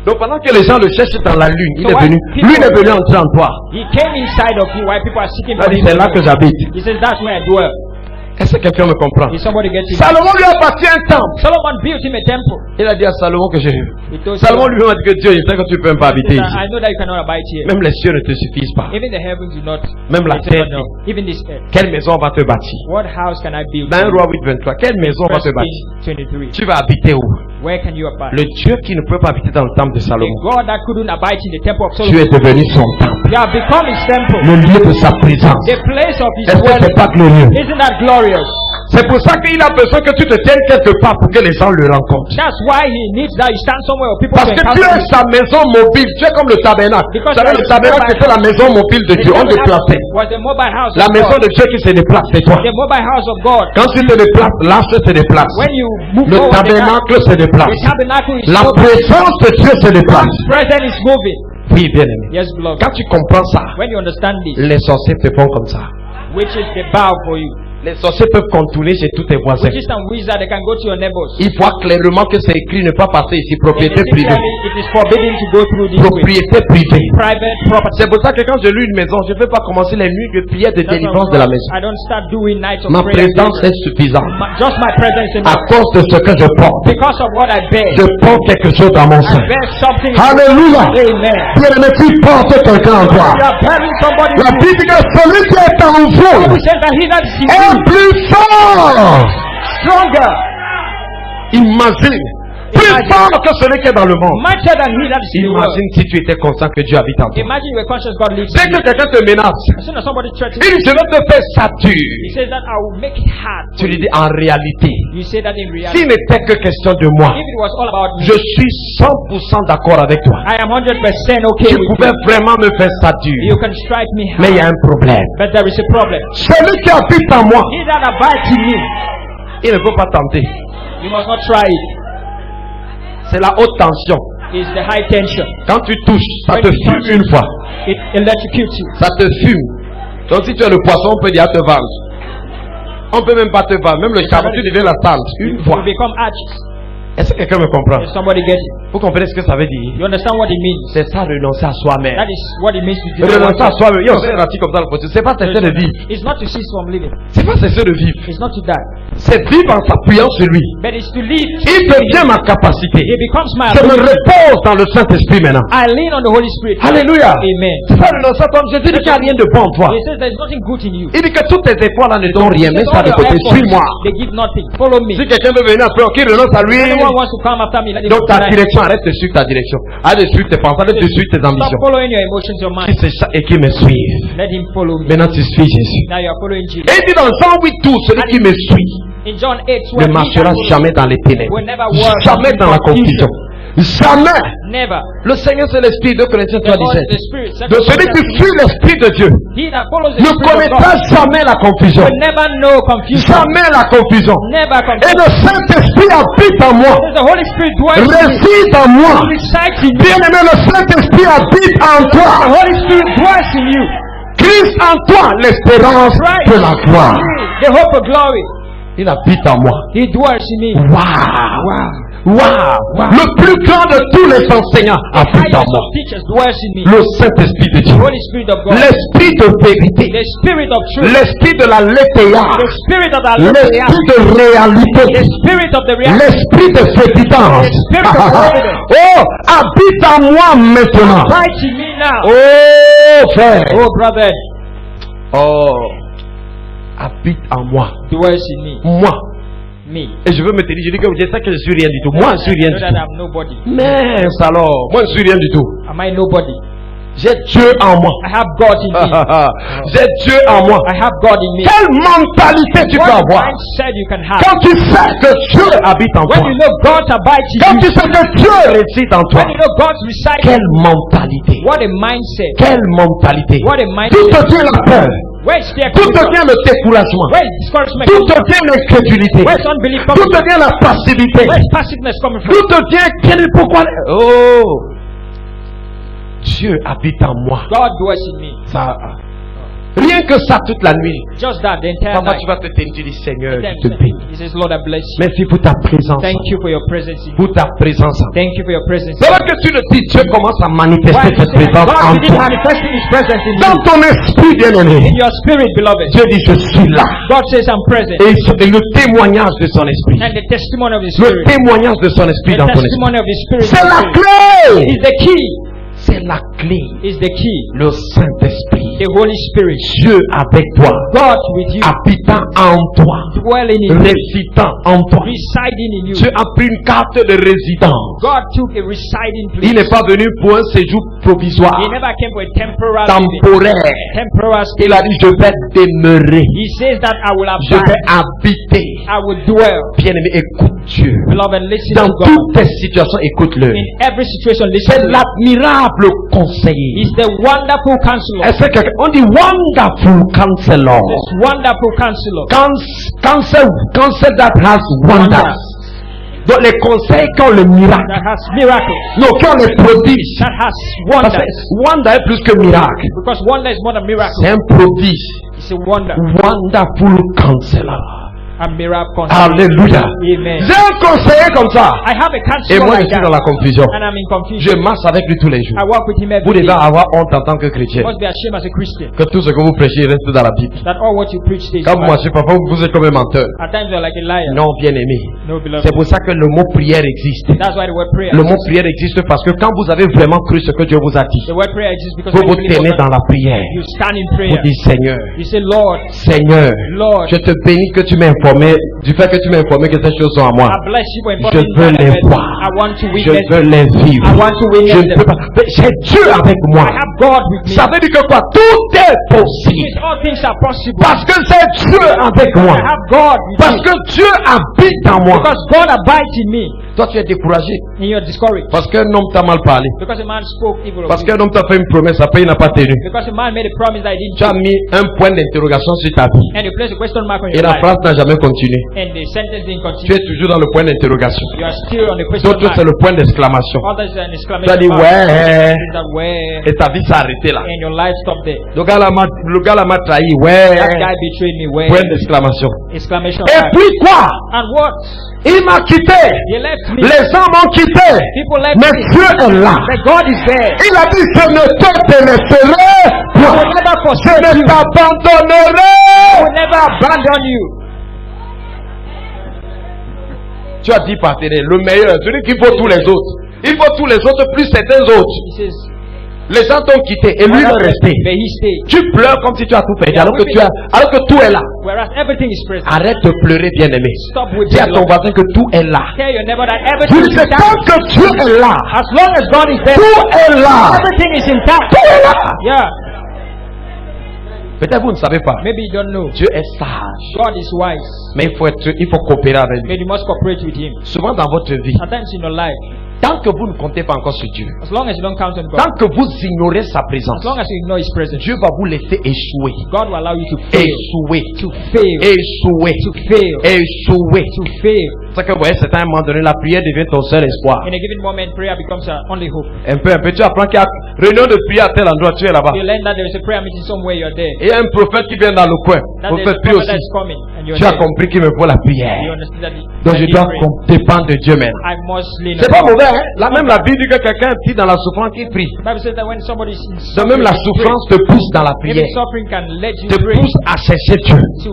Donc pendant que les gens le cherchent dans la lune, il So est why venu. people- Lui il est venu entrer en toi. He came inside of you while people are seeking Il a for dit, him. c'est là que j'habite. He says, that's where I dwell. Est-ce que quelqu'un me comprend? Is somebody getting it? Salomon lui a bâti un temple. Solomon built him a temple. Il a dit à Salomon que j'ai vu. He told Salomon Solomon, lui a dit que Dieu, il sait que tu peux même pas habiter ici. I know that you cannot abide here. Même les cieux ne te suffisent pas. Even the heavens do not. Même la they terre. do not know. Even this earth. Quelle maison on va te bâtir? What house can I build? Dans 1 Roi 8, 23, quelle maison on va First te bâtir? Kings 23. Tu vas habiter où? Where can you abide? Le Dieu qui ne peut pas habiter dans le temple de The Salomon. God that couldn't abide in the temple of Tu Solomon. es devenu son temple. You have become his temple. Le lieu de sa présence. The place of his Est-ce que dwelling. c'est pas glorieux? Isn't that glorious? C'est pour ça qu'il a besoin que tu te tiennes quelque part pour que les gens le rencontrent. That's why he needs that you stand somewhere where people Parce can que encounter Dieu him. est sa maison mobile. Tu es comme le tabernacle. Vous Because savez, le tabernacle c'était la maison mobile de The Dieu. On tabernacle déplaçait. was the mobile house La of maison God. de Dieu qui se déplace, c'est toi. The mobile house of God. Quand tu te déplaces, l'arche se déplace. When you move Le forward, tabernacle se déplace. the tabernacle is La moving. présence de Dieu se déplace. God's presence is moving. Oui, bien aimé. Yes, beloved. Quand tu comprends ça, When you understand this, les sorciers te font comme ça. which is the bow for you, Les sorciers peuvent contourner chez tous tes voisins. witches and wizards, they can go to your neighbors. Ils voient clairement que c'est écrit ne pas passer ici. And Propriété you see privée. clearly it is forbidden to go through this way. Propriété privée. Private property. C'est pour ça que quand je loue une maison, je ne peux pas commencer les nuits de prière de That's délivrance why de la maison. I don't start doing nights of Ma prayer. and présence est deliverance. suffisante. Just my presence À enough. cause de ce que je porte. Because of what I bear. Je porte quelque chose dans mon I sein. bear something. Alléluia. Amen. Bien-aimé, tu portes quelqu'un en toi. You are bearing somebody. La Bible dit que celui qui est en vous Bible says that he that is in you est plus fort. stronger, Imagine. Plus fort que celui qui est dans le monde. mightier than he that is in the world. Imagine si tu étais conscient que Dieu habite en toi. Imagine you were conscious God lives Dès in que you. quelqu'un te menace, As soon as somebody threatens il you, dit je vais te faire ça dur. he says that I will make it hard. Tu lui dis en réalité, You say that in reality. s'il n'était que question de moi, If it was all about me, je suis 100% d'accord avec toi. I am 100% okay Tu with pouvais you. vraiment me faire ça dur. You can strike me Mais il y a hard, un problème. but there is a problem. Celui qui habite en moi, He that abides in me, il ne peut pas tenter. you must not try it. C'est la haute tension. It's the high tension. Quand tu touches, ça te fume une fois. It electrocutes you. Ça te fume. Donc si tu es le poisson, on peut dire te vendre. On peut même pas te vendre. Même le charbon, tu deviens la tente. Une fois. You become arches. Est-ce que quelqu'un me comprend? If somebody gets it. Vous comprenez ce que ça veut dire? You understand what it means? C'est ça, renoncer à soi-même. That is what it means to do. Renoncer à soi-même. Yo, c'est rati comme ça le poisson. C'est pas cesser de vivre. It's not to cease from living. C'est pas cesser de vivre. It's not to die. C'est vivre en s'appuyant sur lui. But it's to live. Il devient ma capacité. It becomes my Je me ability. repose dans le Saint-Esprit maintenant. I lean on the Holy Spirit. Alléluia. Amen. C'est pas renoncer à toi. Jésus dit qu'il n'y a rien de bon en toi. He says there's nothing good in you. Il dit que toutes tes efforts là ne donnent rien. Mais He says ça all de your côté. efforts, Suis-moi. they give nothing. Follow me. Si quelqu'un veut venir après, qui renonce à lui. Anyone wants to come after me, let him Donc ta tonight. direction, arrête de suivre ta direction. Arrête de suivre tes pensées, arrête de suivre tes Stop ambitions. following your emotions, your Qui mind. c'est ça et qui me suivent. Let him follow me. Maintenant tu suis Jésus. Now you are following Jesus. Et il dit dans Jean 8:12, celui qui me suit In John 8, ne marchera jamais dans les ténèbres. will never walk Jamais dans la confusion. Jamais. Never. Le Seigneur c'est l'Esprit, 2 Corinthiens The Lord is 3:17. the Spirit. De celui qui suit l'Esprit de Dieu He that follows the ne Spirit of connaîtra God jamais la confusion. will never know confusion. Jamais la confusion. Never Et confusion. le Saint-Esprit habite en moi, There's the Holy Spirit dwells in me. réside en moi. Resides in you. Bien-aimé, le Saint-Esprit habite en The toi. Holy Spirit dwells in you. Christ en toi, l'espérance de la gloire. The hope of glory. Il habite en moi. He dwells in me. Waouh! Waouh! Le plus grand de tous les enseignants habite en Highest moi. of teachers dwells in me. Le Saint-Esprit de Dieu. The Holy Spirit of God. L'Esprit de vérité. The Spirit of truth. L'Esprit de la létéa. The Spirit of the L'Esprit de The réalité. Spirit of the reality. L'Esprit de évidence. The Spirit of evidence. Oh, habite en moi maintenant. Abides in me now. Oh, frère. Oh, brother. Oh, habite en moi. Dwells in me. Moi. Me. Et je veux me te dire, je dis que je sais que je suis rien du tout. Moi, je suis rien Know du that tout. I'm nobody. Mais alors, moi, je suis rien du tout. Am I nobody? J'ai Dieu en moi. I have God in me. J'ai Dieu en moi. I have God in me. Quelle mentalité tu peux What avoir mindset you can have? quand tu sais que Dieu habite en When toi? you know God abides in Quand you. tu sais que Dieu réside en toi? When you know God resides in Quelle you. mentalité? What a mindset. Quelle mentalité? What a Tout mindset. devient la peur. Where's fear Tout coming from? devient le découragement. Where's discouragement Tout coming from? devient l'incrédulité. Where's unbelief Tout coming from? devient la passivité. Where's passiveness coming from? Tout devient pourquoi? Oh! Dieu habite en moi. God dwells in me. Ça, Rien que ça toute la nuit. Just that, the entire Papa, night. tu vas te tenir, tu dis Seigneur, Then je te bénis. he says, Lord, I bless you. Merci pour ta présence. Thank you for your presence in me. Pour ta présence. Thank you for your presence. Pendant que tu le dis, Dieu commence à Why manifester you cette say, présence en God begin toi. manifesting his presence in Dans you. ton esprit, bien-aimé. In your spirit, beloved. Dieu dit, je suis là. God says, I'm present. Et le témoignage de son esprit. And the testimony of his Le spirit. témoignage de son esprit The dans ton esprit. testimony of his spirit. C'est la clé. Is the key. C'est la clé. Is the key. Le Saint-Esprit. The Holy Spirit. Dieu avec toi. God with you. Habitant en toi. Dwelling in you. Résidant en toi. Residing in you. Dieu a pris une carte de résidence. God took a residing place. Il n'est pas venu pour un séjour provisoire, He never came for a temporal living. temporaire. Temporal stay. Il a dit, je vais demeurer. He says that I will Je vais abide. habiter. I will dwell. Bien-aimé, écoute Dieu. Beloved, listen Dans to God. toutes tes situations, écoute-le. In every situation, C'est listen to him. l'admirable conseiller. He's the wonderful counselor. Est-ce que quelqu'un, on dit wonderful counselor. This wonderful counselor. Counsel that has wonders. Donc les conseils qui ont le miracle. That has miracles. Non, qui ont les prodiges. That has Parce wonders. que wonder est plus que miracle. Because wonder is more than miracle. C'est un prodige. It's a wonder. Wonderful counselor. A miracle counselor. Alléluia. Amen. J'ai un conseiller comme ça. I have a Et counselor moi, je like suis that. dans la confusion. And I'm in Je confusion. marche avec lui tous les jours. I walk with him Vous every devez day. avoir honte en tant que chrétien. You must be ashamed as a Christian. Que tout ce que vous prêchez reste dans la Bible. That all what you preach stays Quand in moi, the je suis parfois, vous êtes comme un menteur. Bible. At times you're like a liar. Non, bien aimé. No, beloved. C'est pour ça que le mot prière existe. That's why the word prayer Le mot exists. prière existe parce que quand vous avez vraiment cru ce que Dieu vous a dit, The word prayer exists because vous when vous you believe tenez what dans la prière. you stand in Vous prayer. dites Seigneur, You say, Lord, Seigneur, Lord, je te bénis que tu m'as informé, du fait que tu m'as informé que ces choses sont à moi. I bless you for Je informing me veux that les I voir. want to Je witness veux les vivre. I want to Je witness ne peux them. pas. Mais j'ai Dieu avec moi. I have God with me. Ça veut dire que quoi? Tout est Means possible. all things are possible. Parce que c'est Dieu avec moi. I have God with Parce me. que Dieu habite en moi. Because God abides in me. Toi, tu es découragé. And you're discouraged. Parce qu'un homme t'a mal parlé. Because a man spoke evil of Parce you. qu'un homme t'a fait une promesse, après il n'a pas tenu. Because a man made a promise that he didn't Tu as keep. mis un point d'interrogation sur ta vie. And you place a question mark on Et your la life. phrase n'a jamais continué. And the sentence didn't Tu continue. es toujours dans le point d'interrogation. You are still on the question D'autres, c'est mark. le point d'exclamation. Others are an Tu as exclamation dit, mark. ouais. Is that where? Et ta vie s'est arrêtée là. And your life stopped there. Le gars là m'a trahi. Ouais. That guy betrayed me. Where? Point d'exclamation. Exclamation Et mark. puis quoi? And what? Il m'a quitté. He left me. Les gens m'ont quitté. People left Mais me. Dieu est là. But God is there. Il a dit, je ne te délaisserai I will point. never Je forsake ne you. I t'abandonnerai. will never abandon you. Tu as dit partenaire, le meilleur, celui qui vaut tous les autres. Il vaut tous les autres plus certains autres. He says, Les gens t'ont quitté et lui il est resté. but he stayed. Tu pleures comme si tu as tout perdu alors que tout est là. Whereas everything is present. Arrête de pleurer, bien-aimé. Stop with Dis à ton voisin que tout est là. Tell your neighbor that Tu everything is sais intact. tant que Dieu est là. As long as God is there, Tout est là. everything is intact. Tout est là. Yeah. Peut-être vous ne savez pas. Maybe you don't know. Dieu est sage. God is wise. Mais il faut coopérer avec lui. But you must cooperate with Him. Souvent dans votre vie, Sometimes in your life, tant que vous ne comptez pas encore sur Dieu, as long as you don't count on God, tant que vous ignorez sa présence, as long as you ignore His presence, Dieu va vous laisser échouer. God will allow you to fail. Échouer. To fail. Échouer. To fail. Échouer. To fail. C'est que vous voyez, c'est à un moment donné, la prière devient ton seul espoir. In a given moment, prayer becomes our only hope. Un peu, tu apprends qu'il y a réunion de prière à tel endroit, tu es là-bas. You learn that there is a prayer meeting somewhere, you're there. Et il y a un prophète qui vient dans le coin. That there's Prophète a prie prophet aussi. that's coming, and you're Tu as there. compris qu'il me faut la You prière. understand that Donc I je need dois prayer. dépendre de Dieu maintenant. I must lean C'est on pas God. mauvais, hein? Là même la Bible dit que quelqu'un dit dans la souffrance qu'il prie. The Bible says that when somebody is in De suffering, même la you souffrance te pousse dans la pray. prière. Even suffering can let you Te pray pousse à chercher Dieu. to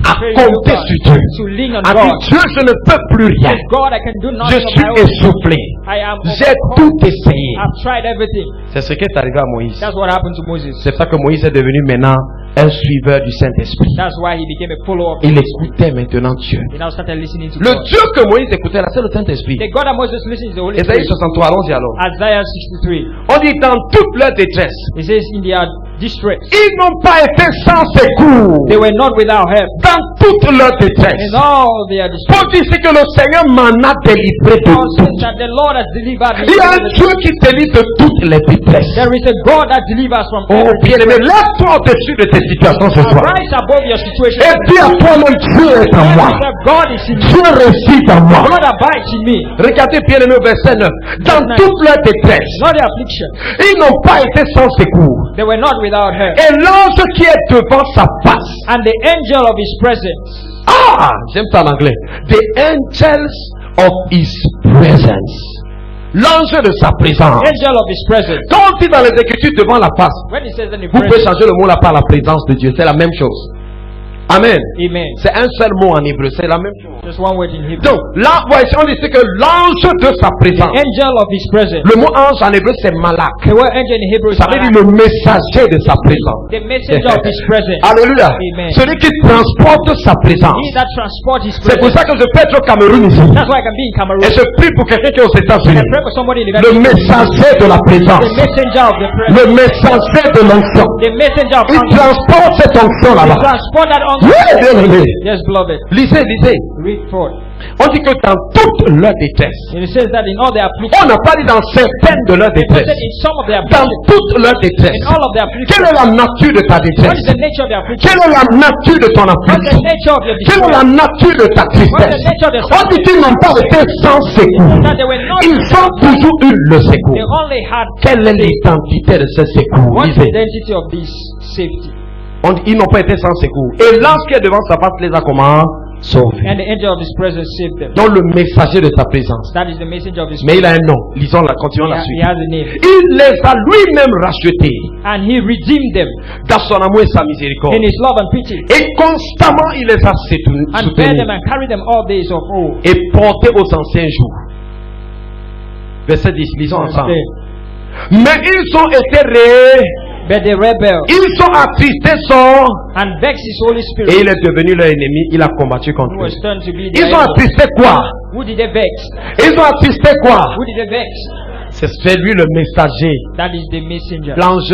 À pray compter to sur God, Dieu. to lean on À dire God. Dieu, je ne peux plus rien. God, I can do Je nothing on suis my own. essoufflé. I am J'ai overcome. tout essayé. I've tried everything. C'est ce qui est arrivé à Moïse. That's what happened to Moses. C'est ça que Moïse est devenu maintenant un suiveur du Saint-Esprit. That's why he became a follower of Il God. écoutait maintenant Dieu. He now started listening to Le God. Dieu que Moïse écoutait là, c'est le Saint-Esprit. The God that Moses listened is the Holy Ésaïe Spirit. 63, allons-y alors. Isaiah 63. On dit dans toute leur détresse, It says in their distress, ils n'ont pas été sans secours. they were not without help. Dans toute leur détresse. In all their Paul distress. dit c'est que le Seigneur m'en a délivré de Paul says tout. that the Lord has delivered me. Il y a un Dieu qui délivre de toutes les détresses. There is a God that delivers from Oh every bien-aimé, distress. lève-toi au-dessus de tes situations ce soir. Rise above your situation. Et dis à toi-même, Dieu est en moi. God is in me. Dieu réside en moi. God abides in me. Regardez bien le verset 9. Dans toute leur détresse, Not the affliction. ils n'ont pas été sans secours. They were not without help. Et l'ange qui est devant sa face. And the angel of his presence. Ah, j'aime ça en anglais. The angels of his presence. L'ange de sa présence. Angel of his presence. Quand on dit dans les Écritures devant la face, When he says in the vous pouvez presence. changer le mot là par la présence de Dieu. C'est la même chose. Amen. Amen. C'est un seul mot en hébreu. C'est la même chose. Just one word in Hebrew. Donc, là, voici, on dit que l'ange de sa présence. Angel of his presence. Le mot ange en hébreu, c'est malak. The word angel in Hebrew is Ça veut dire malak. le messager de sa présence. The messenger of his presence. Alléluia. Amen. Celui qui transporte sa présence. He that transports his C'est pour presence. ça que je peux être au Cameroun ici. That's why I can be in Cameroon. Et je prie pour quelqu'un qui est aux I États-Unis. pray for somebody in the Le United States. messager de la présence. The messenger of the presence. Le messager de l'onction. The messenger of Il unction. transporte cette onction He là-bas. transport that Oui, unction. bien-aimé. Yes, beloved. Lisez, lisez. Read forth. On dit que dans toute leur détresse. And it says that in all their On affliction. n'a pas dit dans certaines de leurs It says détresses. that in some of their Dans affliction. toute leur détresse. In all of their affliction. Quelle est la nature de ta What détresse? is the nature of their affliction? Quelle est la nature de ton What is the affliction? nature of your Quelle est la distress? nature de ta What is tristesse? the nature of their On dit qu'ils n'ont pas été sans secours. That they were not. Ils ont toujours eu le They secours. only had. Quelle est l'identité de ce secours? What's the Lisez. identity of this safety? Ils n'ont pas été sans secours. Et l'ange qui est devant sa face les a comment? Sauvés. And the angel of his presence saved them. Donc le messager de sa présence. That is the messenger of his Mais il presence. a un nom. Lisons la, continuons la He suite. has a name. Il les a lui-même rachetés And he redeemed them dans son amour et sa miséricorde. in his love and pity. Et constamment il les a And bear them soutenus and carry them all days of old. et portés aux anciens jours. Verset 10, lisons ensemble. Mais ils ont été But they rebelled ils ont attristé son and vexed his Holy et Spirit, il est devenu leur ennemi, il a combattu contre who eux. was turned to be Ils their ont enemy. attristé quoi? Who did they vex? Ils ont attristé quoi? Who did they vex? C'est lui le messager, That is the messenger. l'ange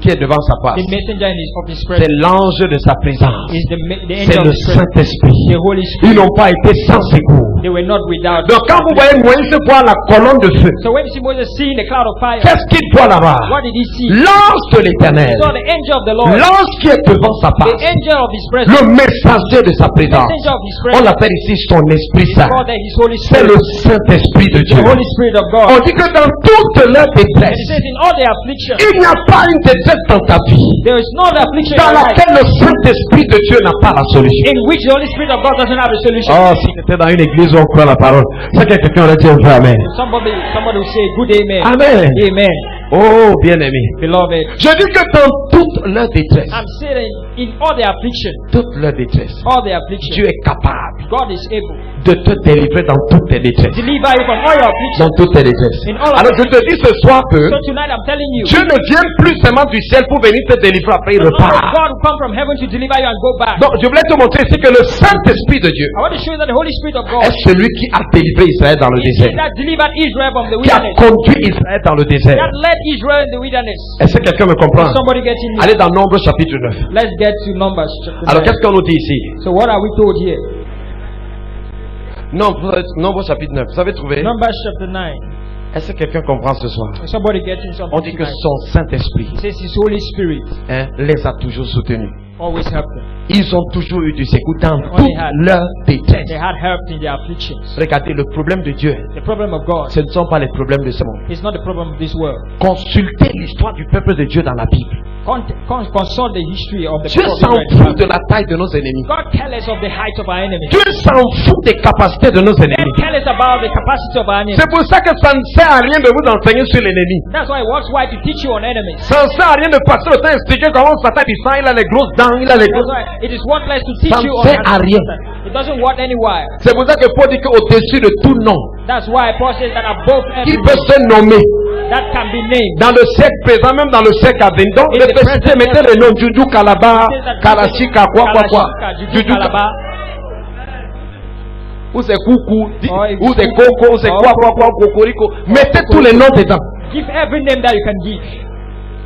qui est devant sa face. The messenger of his C'est presence l'ange de sa présence. is the C'est angel le of his presence. Saint-Esprit. The Holy Ils Spirit. n'ont pas été sans secours. They were not without. Donc quand vous voyez Moïse voir la colonne de feu, So when you see Moses seeing the cloud of fire, qu'est-ce qu'il voit là-bas? what did he see? L'ange de l'éternel. He saw the angel of the Lord, L'ange qui est devant sa the face. angel of his presence, Le messager de sa the présence. messenger of his On presence. l'appelle ici son Esprit Saint. Called his Holy C'est Spirit, le Saint-Esprit de Dieu. the Holy Spirit of God. On dit que dans toute leur And détresse, it says in all their affliction, il n'y a pas une détresse dans ta vie there is no other affliction in dans your life laquelle le Saint-Esprit de Dieu n'a pas la solution. in which the Holy Spirit of God doesn't have a solution. Oh, si c'était dans une église où on croit la parole, c'est que quelqu'un aurait dit un vrai Amen. Somebody will say, good amen. Amen. Amen. Oh, bien-aimé. Beloved, Je dis que dans toute leur détresse, I'm saying in all their affliction, toute leur détresse, all their affliction, Dieu est capable God is able de te délivrer dans toutes tes détresses. to deliver you from all your affliction. Dans toutes tes détresses. In all of Alors je te dis ce soir que So tonight I'm telling you, Dieu ne vient plus seulement du ciel pour venir te délivrer, après il not only repart. God will come from heaven to deliver you and go back. Donc je voulais te montrer ici que le Saint-Esprit de Dieu I want to show you that the Holy Spirit of God est celui qui a délivré Israël dans le is he désert, that delivered Israel from the qui a wilderness, conduit Israël dans le désert. that led Israel in the wilderness. Est-ce que quelqu'un me comprend? Somebody getting me? Allez dans Nombre chapitre 9. Let's get to Numbers chapter Alors 9. qu'est-ce qu'on nous dit ici? So what are we told here? Nombre chapitre 9. Vous avez trouvé? Numbers chapter 9. Est-ce que quelqu'un comprend ce soir? Somebody getting something On dit que tonight. son Saint-Esprit It says his Holy Spirit les a toujours soutenus. always helped them. Ils ont toujours eu du secours dans Only toute had. leur détresse. They had help in their afflictions. Regardez, le problème de Dieu, The problem of God ce ne sont pas les problèmes de ce monde. is not the problem of this world. Consultez l'histoire du peuple de Dieu dans la Bible. Consult the history of the Dieu people of s'en Israel. fout de la taille de nos ennemis. God careless of the height of our enemies. Dieu s'en fout des capacités de nos God ennemis. careless about the capacity of our enemies. C'est pour ça que ça ne sert à rien de vous enseigner sur l'ennemi. That's why it works why to teach you on enemies. Ça ne sert à rien de passer le temps à expliquer comment Satan il a les grosses dents, il a les That's grosses... why it is worthless to teach Ça you ne on sert à rien. It doesn't work anywhere. C'est pour ça que Paul dit qu'au-dessus de tout nom, That's why Paul says that above qui every peut se nommer that can be named. dans le siècle présent, même dans le siècle à venir. Donc, In the répétez, present mettez les noms Juju, Kalaba, It says that Kalashika, quoi. Kalashika, Juju, Juju, Kalaba. ou c'est Coucou, Oh, if ou it's c'est Coucou, Coco, ou c'est oh, quoi, Cocorico. Mettez tous les noms dedans. Give every name that you can give.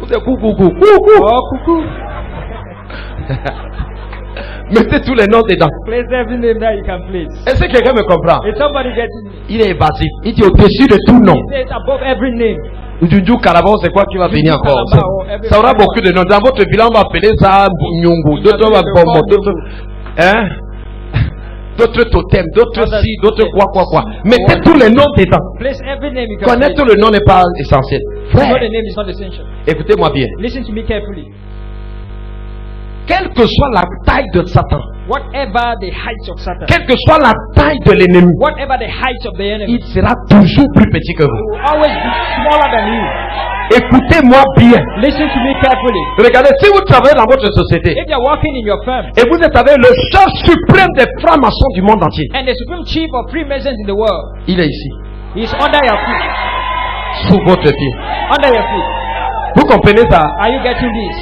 Ou c'est Coucou. Oh, cuckoo. Mettez tous les noms dedans. Place every name that you can place. Est-ce que quelqu'un me comprend? Is somebody getting me? Il est évasif. Il dit au-dessus de tout nom. He says above every name. Njuju Carabao, c'est quoi qui va venir encore? Ça aura beaucoup de noms. Dans votre bilan, on va appeler ça Nyungu. D'autres va Bombo. D'autres. Hein? D'autres totems, d'autres si, d'autres quoi. Mettez tous les noms dedans. Place every name you can Connaître place. le nom n'est pas essentiel. To know Frère, the name is not essential. écoutez-moi bien. Listen to me carefully. Quelle que soit la taille de Satan, Whatever the height of Satan, quelle que soit la taille de l'ennemi, whatever the height of the enemy, il sera toujours plus petit que he vous. will always be smaller than you. Écoutez-moi bien. Listen to me carefully. Regardez, si vous travaillez dans votre société If you're working in your firm et vous êtes avec le chef suprême des francs-maçons du monde entier, and the supreme chief of Freemasons in the world il est ici, is under your feet, sous votre pied. under your feet. Vous comprenez ça? Are you getting this?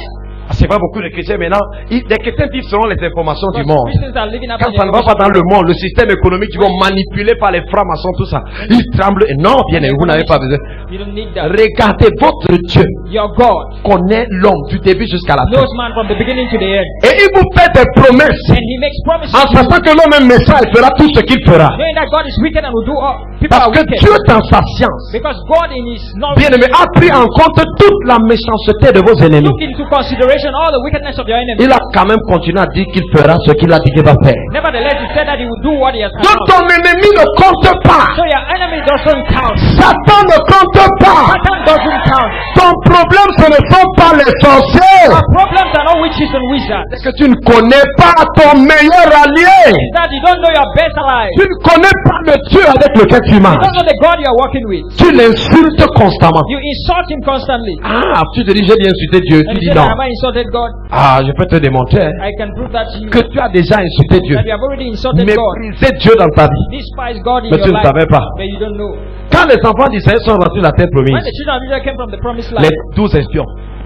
C'est pas beaucoup de chrétiens maintenant. Les chrétiens vivent selon les informations du Because monde. Christians are living up Quand ça ne va pas dans le monde, le système économique, ils vont manipuler par les francs-maçons, tout ça. Ils tremblent. Non, bien aimé, vous n'avez pas besoin. You don't need that. Regardez, votre Dieu Your God connaît l'homme du début jusqu'à la fin. knows man from the beginning to the end. Et il vous fait des promesses. And he makes promises En to you, sachant que l'homme est méchant, il fera tout ce qu'il fera. knowing that God is wicked and will do all. People Parce are que wicked. Dieu, dans sa science, Because God in his knowledge bien aimé, a pris en compte toute la méchanceté de vos ennemis. took into consideration all the wickedness of your enemies. Il a quand même continué à dire qu'il fera ce qu'il a dit qu'il va faire. Nevertheless, he said that he will do what he has Donc announced. ton ennemi ne compte pas. So your enemy doesn't count. Satan ne compte pas. Satan doesn't count. Ton problème, ce ne sont pas les sorciers. Our problems are not witches and wizards. C'est que tu ne connais pas ton meilleur allié. It's that you don't know your best ally. Tu ne connais pas le Dieu avec lequel tu You don't marches. know the God you are working with. Tu l'insultes constamment. You insult him constantly. Ah, tu te dis, j'ai bien insulté Dieu. And Tu you dis say, non. have I insulted God? Ah, je peux te démontrer hein, I can prove that to you. que tu as déjà insulté Dieu. That you have already insulted God. Méprisé Dieu dans ta vie. Despise God in Mais your tu ne life. savais pas. But you don't know. Quand les enfants d'Israël sont rentrés dans la terre When promise, the children of Israel came from the promised les land, 12 espions,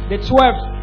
the 12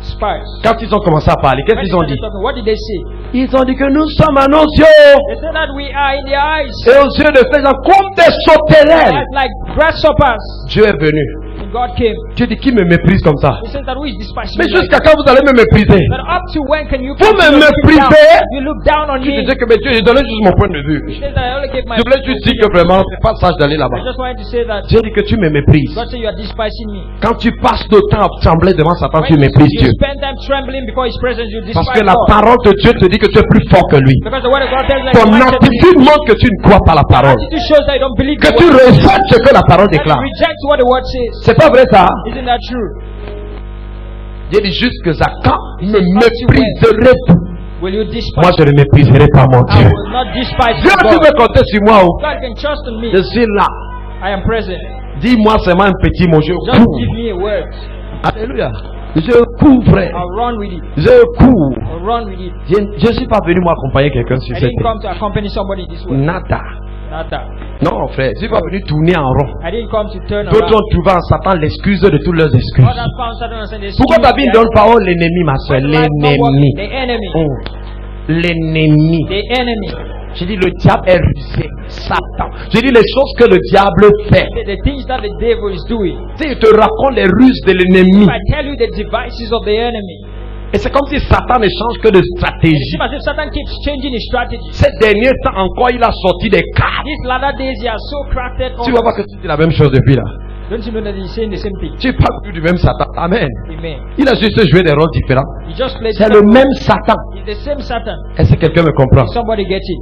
spies, quand ils ont commencé à parler, qu'est-ce when qu'ils ont dit? what did they say? Ils ont dit que nous sommes à nos yeux They said that we are in their eyes et aux yeux de ces gens comme des sauterelles. like grasshoppers. Dieu est venu. And God came. Dieu dit qui me méprise comme ça? He says that who is despising Mais me like jusqu'à quand vous allez me mépriser? But up to when can you Vous me continue looking down? méprisez? You look down on Tu me. disais que mais Dieu, j'ai donné juste mon point de vue. He says that I only gave my Je voulais juste dire que vraiment, c'est pas sage d'aller I là-bas. just wanted to say that Dieu dit que tu me méprises. God said you are despising me. Quand tu passes de temps à trembler devant Satan, tu When méprises you Dieu. spend time trembling before his presence, you Parce despise que la God. parole de Dieu te dit que tu es plus fort que lui. Because the word of God tells us Ton that attitude montre que tu ne crois pas la parole. attitude shows that you don't believe Que the tu word. rejettes ce que la parole That you déclare. reject what the word says. C'est pas vrai ça? Isn't that true? Dieu dit juste que quand me mépriserez-vous, Will you moi despise? je ne mépriserai pas mon I Dieu. will not despise Dieu, tu God. veux compter sur moi oh? God can trust in me. Je suis là. I am present. Dis-moi seulement un petit mot, je Just cours. give me a word. Alléluia. Je cours, frère. I'll run with it. Je cours. I'll run with it. Je ne suis pas venu moi accompagner quelqu'un sur I cette didn't terre. come to accompany somebody in this world. Nada. Nada. Non, frère, je ne suis pas venu tourner en rond. I didn't come to turn D'autres around. ont trouvé en Satan l'excuse de toutes leurs excuses. Others found Satan and said, "There's Pourquoi ta truth Bible ne there." donne pas oh, l'ennemi, ma soeur? But life not working. L'ennemi. The enemy. Oh, l'ennemi. The enemy. J'ai dit le diable est rusé. Satan. J'ai dit les choses que le diable fait. The things that the devil is doing. Tu sais, il te raconte les ruses de l'ennemi. If I tell you the devices of the enemy, Et c'est comme si Satan ne change que de it stratégie. seems as if Satan keeps changing his strategy. Ces derniers temps encore, il a sorti des cartes. These latter days, they are so crafted. Tu vois pas que tu dis la même chose depuis là. Don't you know that he's saying the same thing? Tu parles plus du même Satan. Amen. Amen. Il a juste joué des rôles différents. He just plays. C'est le même Satan. It's the same Satan. Est-ce que quelqu'un me comprend? Somebody get it.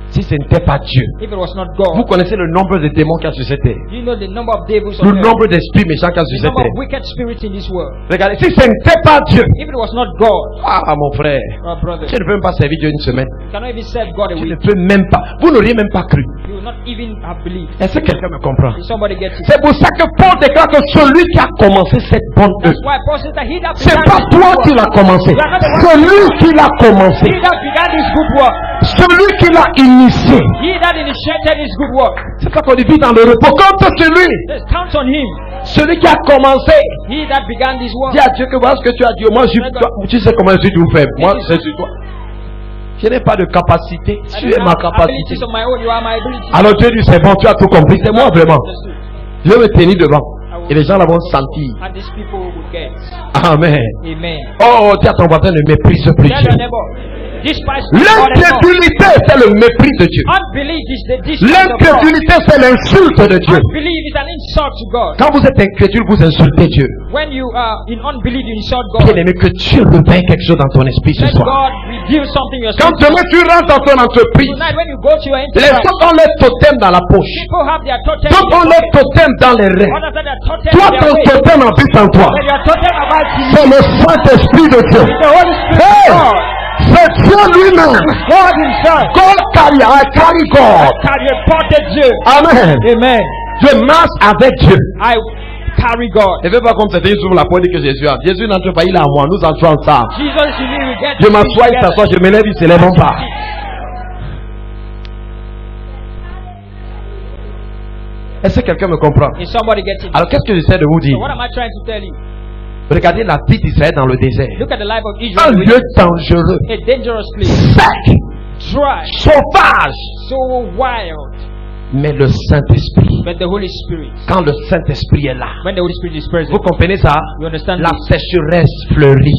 Si ce n'était pas Dieu. If it was not Vous God, connaissez le nombre de démons qu'il y a sur cette terre. do you know the number of devils Le on earth? nombre d'esprits méchants qu'il y a sur The cette number terre. of wicked spirits in this world. Regardez, si ce n'était pas Dieu. If it was not God, Ah, mon frère. our brother, Tu ne peux même pas servir Dieu une semaine. you cannot even serve God a Tu ne week. peux même pas. Vous n'auriez même pas cru. You will not even have believed. Est-ce que quelqu'un me comprend? If somebody gets it. C'est pour ça que Paul déclare que celui qui a commencé cette bonne That's œuvre, why Paul says that he that c'est began pas this toi good qui work, l'as commencé. Celui qui l'a commencé. he that began this good work, Celui qui l'a initié. he that initiated this good work, C'est ça qu'on dit vite dans le repos. Compte sur lui. let's count on him. Celui qui a commencé. He that began this work. Dis à Dieu que voilà ce que tu as dit. Moi, tu sais comment je suis tout faible. Moi, c'est sur toi. Je n'ai pas de capacité. I Tu don't es ma have capacité. abilities of my own, you are my ability. Alors Dieu dit c'est bon, tu as tout compris. C'est moi vraiment. Je vais me tenir devant. Et les gens là vont sentir. And these people will get. Amen. Amen. Oh, dis à ton voisin, ne méprise plus Tell Dieu. your neighbor, despise God anymore. L'incrédulité, c'est le mépris de Dieu. Unbelief is the despise of God. L'incrédulité, c'est l'insulte de Dieu. Unbelief is an insult to God. Quand vous êtes incrédule, vous insultez Dieu. When you are in unbelief, you insult God. Bien aimé, que Dieu réveille quelque chose dans ton esprit ce Let soir. God reveal something in your Quand spirit. demain tu rentres dans ton entreprise, Tonight, when you go to your les enterprise, autres ont leur totem dans la poche. people have their totem. D'autres ont leur totem dans les reins. Others have their totem Toi, in their ton waist. totem habite en toi. But your totem about you. C'est le Saint-Esprit de Dieu. The Holy Spirit Hey! of God. C'est Dieu lui-même. God himself. God carry God. Can reported Dieu. Amen. Amen. Je marche avec Dieu. I carry God. Ne fais pas comme c'était sur la porte et que Jésus a. Jésus n'entre pas, il est à moi. Nous entrons ensemble. Jesus, you need to get Je m'assois, il s'assoit, je me lève, il se lève en bas. Est-ce que quelqu'un me comprend? If somebody gets it. Alors qu'est-ce que j'essaie de vous dire? So what am I trying to tell you? Regardez la vie d'Israël dans le désert. Look at the life of Un Israel. lieu dangereux, A dangerous place. sec, Dry. sauvage. So wild. Mais le Saint-Esprit, But the Holy Spirit. quand le Saint-Esprit est là, When the Holy Spirit is present. vous comprenez ça? You understand La this? sécheresse fleurit,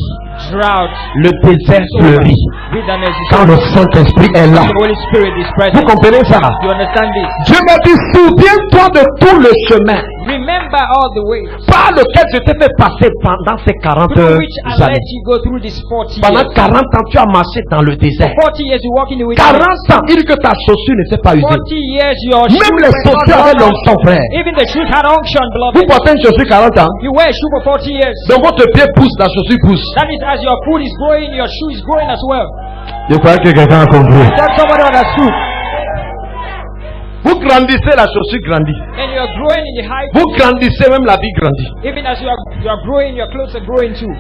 Drought. le désert is over. fleurit. Wilderness is Quand over. le Saint-Esprit est là, The Holy Spirit is vous present. comprenez ça? You understand this? Dieu m'a dit, souviens-toi de tout le chemin Remember all the ways par lequel je t'ai fait passer pendant ces 40 through which I let années. you go through these 40 Pendant years. 40 ans, tu as marché dans le désert. 40 years you walk in the 40 wilderness. ans, il dit que ta chaussure n'était pas usée. 40 years your Même shoes les were not chaussures avaient worn out. l'onction, frère. Even the shoes had unction, Vous beloved. portez une chaussure 40 ans, You wear a shoe for 40 years. donc votre pied pousse, la chaussure pousse. That is, as your foot is growing, your shoe is growing as well. Je crois que quelqu'un a compris. That somebody understood. Vous grandissez, la chaussure grandit. And you are growing in the height. Vous grandissez, même la vie grandit. Even as you are growing, your clothes are growing too.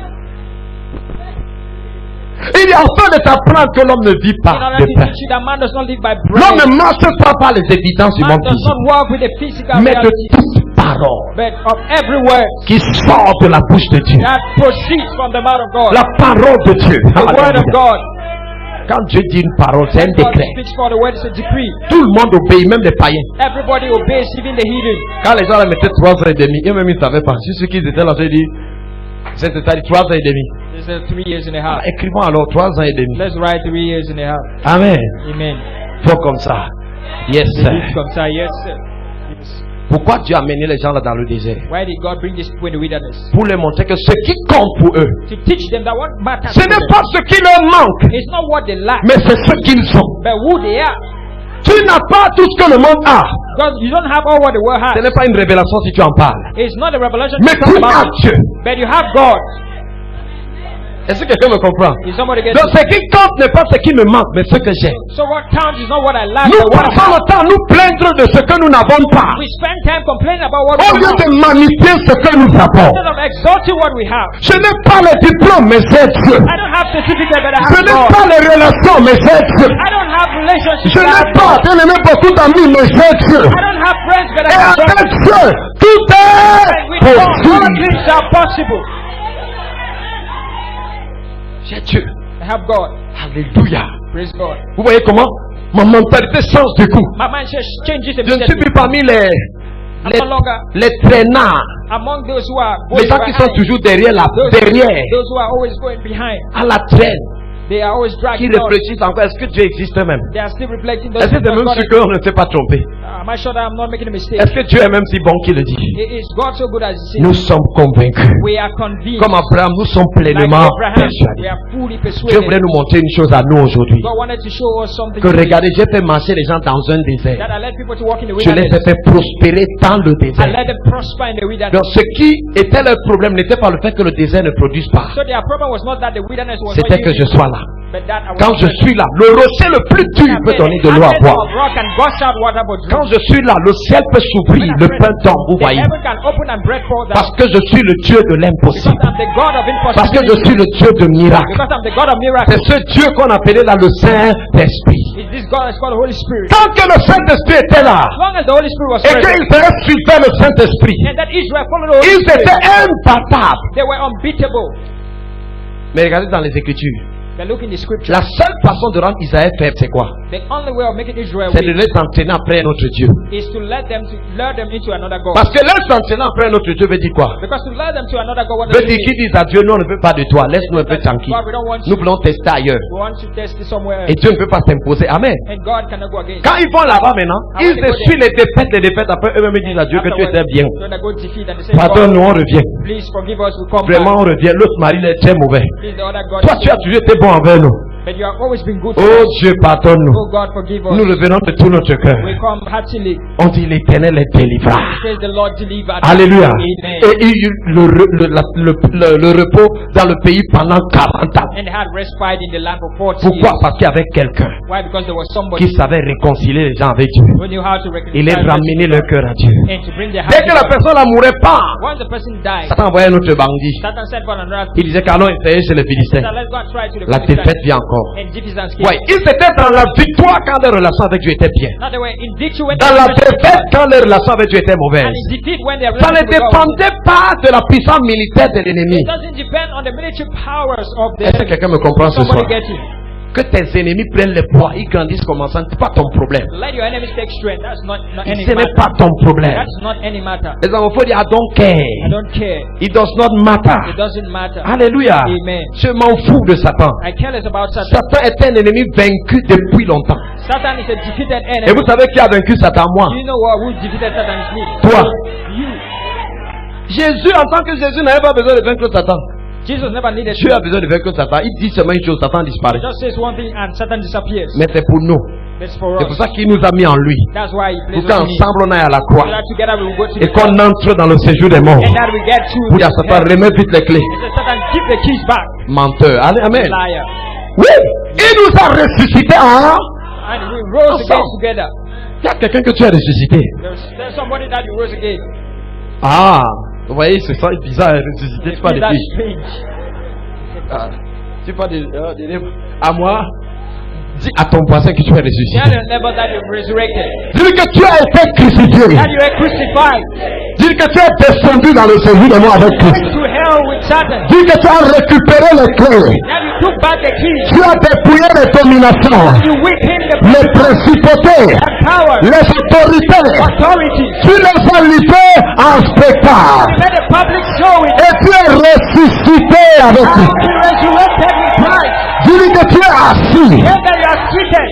Il est afin de t'apprendre que l'homme ne vit In pas order de to pain. teach you that man does not live by L'homme bread. ne marche pas par les évidences du Man monde does not physique, walk with the physical mais de reality, toute parole but of every word qui sort de la bouche de Dieu. that proceeds from the mouth of God. La parole de Dieu. The word of Alléluia. God. Quand Dieu dit une parole, c'est un God décret. speaks for the word is a decree. Tout le monde obéit, même les païens. Everybody obeys, even the heathen. Quand les gens la mettaient 3 ans et demi, eux-mêmes ils ne savaient pas. Si ceux qui étaient là, ils dit, c'était 3 ans et demi. This is 3 years and a half. Écrivons alors 3 ans et demi. Let's write 3 years and a half. Amen. Amen. Faut comme ça. Yes, sir. It's comme ça, yes, sir. Yes. Pourquoi Dieu a amené les gens là dans le désert? Why did God bring these people in the wilderness? Pour leur montrer que ce qui compte pour eux, To teach them that what matters ce to n'est them pas ce qui leur manque, is not what they lack, mais c'est ce qu'ils ont. but who they are. Tu n'as pas tout ce que le monde a. Because you don't have all what the world Ce has. n'est pas une révélation si tu en parles. It's not a revelation Mais to talk tu as about, Dieu. but you have God. Est-ce que quelqu'un me comprend? Is somebody get Donc it? ce qui compte n'est pas ce qui me manque, mais ce que j'ai. So what counts is not what I lack, Nous but what I passons have. le temps à nous plaindre de ce que nous n'avons pas. We spend time complaining about what Au we lieu have de magnifier ce que nous avons. instead of exalting what we have. Je n'ai pas le diplôme, mais j'ai Dieu. I don't have certificate, but I Je have n'ai God. pas les relations, mais j'ai Dieu. I don't have relationships, Je but I n'ai have pas, God. bien aimé, beaucoup d'amis, mais j'ai Dieu. I don't have friends, but I Et have God. avec Dieu, tout est And with God, all possible. things are possible. J'ai Dieu. I have God. Alléluia. Praise God. Vous voyez comment ma mentalité change du coup. My mind just changes Je ne suis immediately. plus parmi I'm no longer les traînards, among those who are les going gens qui sont behind. toujours derrière Those who are always going behind. à la traîne, They are always qui dragging on. réfléchissent encore. Est-ce que Dieu existe même? They are still reflecting those Est-ce que c'est things même that sûr God qu'on ne s'est pas trompé? am I sure that I'm not making a mistake? Est-ce que Dieu est même si bon qu'il le dit? Is God so good as he Nous says? sommes convaincus. We are convinced. Comme Abraham, nous sommes Like pleinement Abraham, we persuadés. are fully Dieu persuaded. voulait nous montrer une chose à nous aujourd'hui. God wanted to show us something. Que regardez, j'ai fait marcher les gens dans un désert. That I led people to walk in the Je les ai wilderness. fait prospérer dans le I désert. let them prosper in the wilderness. Donc ce qui était leur problème n'était pas le fait que le désert ne produise pas. So their problem was not that the wilderness was C'était not que je yielding, sois là. but that I was Quand je present. suis là, le rocher le plus dur peut donner de l'eau à boire. Rock and gush out water, but Quand je suis là, le ciel peut s'ouvrir, le pain tombe, vous the voyez. heaven can open and bread fall down. Parce que je suis le Dieu de Because l'impossible. I'm the God of Parce que je impossibility. suis le Dieu de miracles. Because I'm the God of C'est miracles. ce Dieu qu'on appelait là le Saint-Esprit. Is this God is called the Holy Spirit. Tant que le Saint-Esprit était là, As long as the Holy Spirit was et present, qu'Israël suivait le Saint-Esprit, and that Israel followed the Holy ils Spirit, étaient imbattables. they were unbeatable. Mais regardez dans les Écritures, They look in the scripture. La seule façon de rendre Israël faible, c'est quoi? The only way of making Israel C'est de weak les entraîner après notre Dieu. is to lure them into another God. Parce que les entraîner après notre Dieu veut dire quoi? Because to lure them to another God, what Veut does it dire qu'ils mean? disent à Dieu, nous on ne veut pas de toi, laisse-nous un peu tranquille. God, we don't want Nous you. voulons tester ailleurs. We want to test it somewhere Et else. Dieu ne peut pas s'imposer. Amen. And God cannot go against. Quand ils vont là-bas maintenant, ils essuient les défaites. Après eux-mêmes ils disent à Dieu que tu étais bien. When they go defeat and they say, Pardonne-nous, on God, revient. please forgive us, we come Vraiment, on back. revient. L'autre mari, il est très mauvais. Please, the other God, Toi, tu as toujours été bon envers nous. but you have always been good to Oh us. Dieu, pardonne-nous. Oh God, forgive us. Nous revenons de tout notre cœur. We come heartily. On dit l'Éternel est délivrant. Praise the Lord, deliver us. Alléluia. Amen. Et il y eut le repos dans le pays pendant 40 ans. And they had respite in the land for 40 Pourquoi? years. Parce qu'il y avait quelqu'un Why? Because there was somebody qui savait réconcilier les gens avec Dieu. who knew how to Il est reconcile ramené leur cœur à Dieu. and to bring their Dès que la heart. personne ne mourait pas, Once the person died, Satan envoyait un autre bandit. Satan said for another Il disait qu'allons essayer chez les Philistins. so let's go and try to the La Philistines. défaite vient encore. And Philistines came. Ouais, ils étaient dans la victoire quand les relations avec Dieu étaient bien. Now they were in victory when Dans they la were with défaite God, quand les relations avec Dieu étaient and mauvaises. in defeat when they were Ça ne with God. dépendait pas de la puissance militaire de l'ennemi. It doesn't depend on the military powers of the Est-ce que quelqu'un me comprend ce soir? somebody getting. Que tes ennemis prennent les poids, ils grandissent comme ça, ce n'est pas ton problème. Let your enemies take strength. That's not any Ce n'est matter. pas ton problème. That's not any matter. Les enfants, il faut dire, I don't care. I don't care. It does not matter. It doesn't matter. Alléluia. Amen. Je m'en fous de Satan. I care less about Satan. Satan est un ennemi vaincu depuis longtemps. Satan is a defeated Et enemy. vous savez qui a vaincu Satan? Moi. You know what? Who defeated Satan is me. Toi. You. Jésus, en tant que Jésus, n'avait pas besoin de vaincre Satan. Jesus never needed Dieu a besoin de vaincre Satan. Il dit seulement une chose, Satan disparaît. He just says one thing and Satan disappears. Mais c'est pour nous. That's for C'est pour us. ça qu'il nous a mis en lui. That's why he Pour places us in him. qu'ensemble on aille à la croix. So that together we will go to Et the qu'on cross. entre dans le séjour des morts. And that we get to Pour dire à the Satan, hell. remets vite les clés. He says, Satan, give the keys back. Menteur. Allez, amen. Liar. Oui, il nous a ressuscité en. And we rose again together. Il y a quelqu'un que tu as ressuscité. There's somebody that you rose again. Ah, vous voyez, c'est ça bizarre, ressuscité. Tu parles de That's qui? strange. Ah, tu parles de livres. À moi, dis à ton voisin que tu es Tell ressuscité. your neighbor that you're resurrected. Dis que tu as été crucifié. That you were crucified. Dis que tu es descendu dans le séjour des morts avec Christ. Went to hell with Satan. Dis que tu as récupéré les clés. Now you took back the keys. Tu as dépouillé les dominations, You weakened the les principautés, power, les autorités. authority. Tu les as livrés en spectacle. You made a public show with Et tu es ressuscité avec how lui. you resurrected with Christ. Dis que tu es assis. Then that you are seated.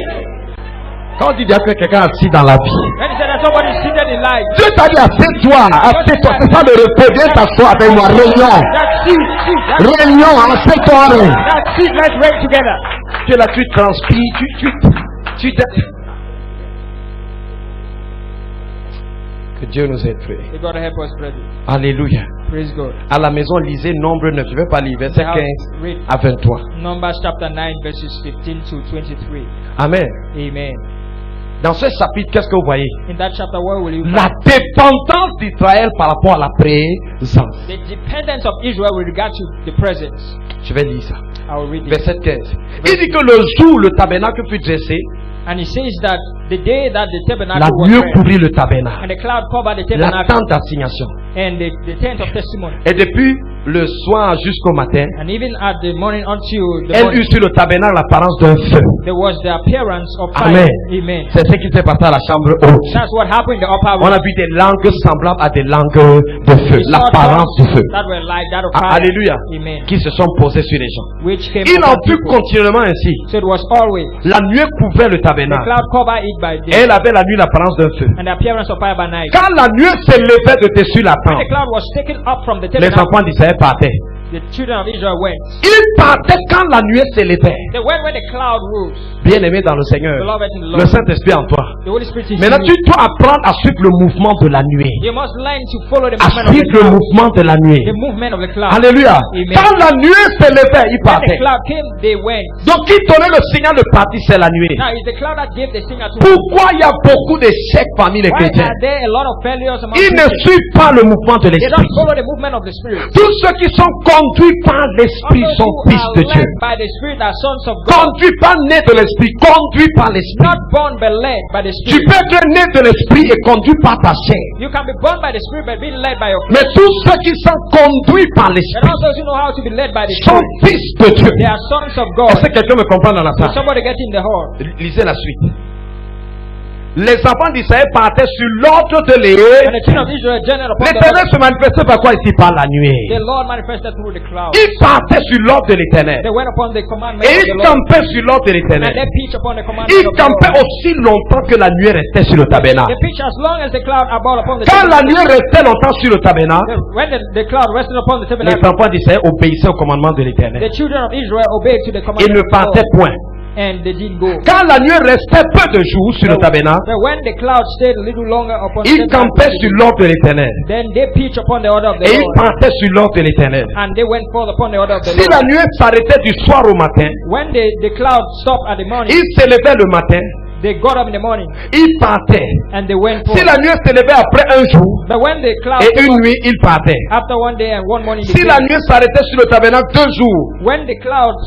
Quand on dit qu'il y a quelqu'un assis dans la vie, When he said that somebody is seated in life. Dieu t'a dit assieds-toi, assieds-toi. C'est pas de repos, viens t'asseoir avec moi. Réunion, That's seat. réunion, assieds-toi. That's seat. Let's reign together. Tu es là, tu transpires, tu Que Dieu nous aide, frère. May God help us, brethren. Alléluia. Praise God. À la maison, lisez Nombre 9. Je ne vais pas lire verset 15 Read à 23. Numbers chapter 9, verses 15 to 23. Amen. Amen. Dans ce chapitre, qu'est-ce que vous voyez? In that chapter, where will you La find dépendance d'Israël par rapport à la présence. the dependence of Israel with regard to the presence? Je vais lire ça. I will read it. Verset 15. Il dit que le jour où le tabernacle fut dressé, And he says that the day that the la tabernacle was nuée ready, couvrit le tabernacle. and the cloud covered the La tabernacle tente d'assignation. and the tent of testimony, Et depuis le soir jusqu'au matin, and even at the morning until the elle morning, eut sur le tabernacle l'apparence d'un feu. there was the appearance of fire. Amen. Amen. C'est ce qui s'est passé à la chambre haute. That's what happened in the upper On room. a vu des langues semblables à des langues de feu. We saw L'apparence du feu. tongues that were like that of Ah, fire. alléluia. Amen. Qui se sont posés sur les gens. Which came Il en upon fut people. continuellement ainsi. So it was always La nuée couvrait le the tabernacle. cloud covered it by Et day, elle avait la nuit l'apparence d'un feu. and the appearance of fire by night. Quand la nuée s'élevait de dessus la When the tente, cloud was taken up from the les tabernacle, enfants d'Israël partaient. the children of Israel went. Ils partaient quand la nuée s'élevait. They went when the cloud rose. Bien-aimé dans le Seigneur, Beloved in the le Lord, Saint-Esprit en toi. the Holy Spirit is Maintenant, in tu you. dois apprendre à suivre le mouvement de la nuée. You must learn to follow the À movement of the suivre le cloud. mouvement de la nuée. The movement of the cloud. Alléluia. Amen. Quand la nuée s'élevait, ils When the partaient. cloud came, they went. Donc, qui donnait le signal de partir, c'est la nuée. Now, it's the cloud that gave the signal to Pourquoi il y a beaucoup d'échecs parmi les Why chrétiens? are there a lot of failures among Ils ne Christians? suivent pas le mouvement de They don't l'esprit. follow the movement of the Spirit. Tous ceux qui sont conduits par All l'esprit those sont who fils are de Dieu. led by the Spirit are sons of God. Conduits pas nés de l'esprit l'esprit, conduit par l'esprit. Not born but led by the Tu Spirit. peux être né de l'esprit et conduit par ta chair. You can be born by the Spirit but being led by your Mais tous ceux qui sont conduits par And l'esprit all those who know how to be led by the sont Spirit, fils de Dieu. they are sons of God. Est-ce que quelqu'un me comprend dans la So salle? somebody get in the hall. Lisez la suite. Les enfants d'Israël partaient sur l'ordre de And the l'Éternel. children of Israel journeyed upon the L'Éternel se manifestait par quoi ici? Par la The nuit. Lord manifested through the cloud. Ils partaient sur l'ordre de l'Éternel. They went upon the commandment Et of ils the Lord. campaient sur l'ordre de And l'Éternel. they pitched upon the commandment Ils of the campaient Lord. aussi longtemps que la nuit restait sur le They tabernacle. pitched as long as the cloud abode upon the Quand la tabernacle. nuit restait longtemps sur le tabernacle, When the cloud rested upon the les tabernacle, enfants d'Israël obéissaient au commandement de l'Éternel. the children of Israel obeyed to the Ils commandment ne of the partaient Lord. point. And they didn't go. Quand la nuit restait peu de jours sur le tabernacle, But when the cloud stayed a little longer upon the ils campaient sur tabernacle, l'ordre de l'Éternel. then they pitched upon the order of the Et ils Lord. partaient sur l'ordre de l'Éternel. And they went forth upon the order of the Si la Lord. nuit s'arrêtait du soir au matin, When the cloud stopped at the morning, ils s'élevaient le matin, they got up in the morning ils partaient. and they went Si forth. la nuit s'élevait après un jour But when the cloud et came une up nuit, ils partaient. after one day and one morning, they Si la came. nuit s'arrêtait sur le tabernacle 2 jours, When the clouds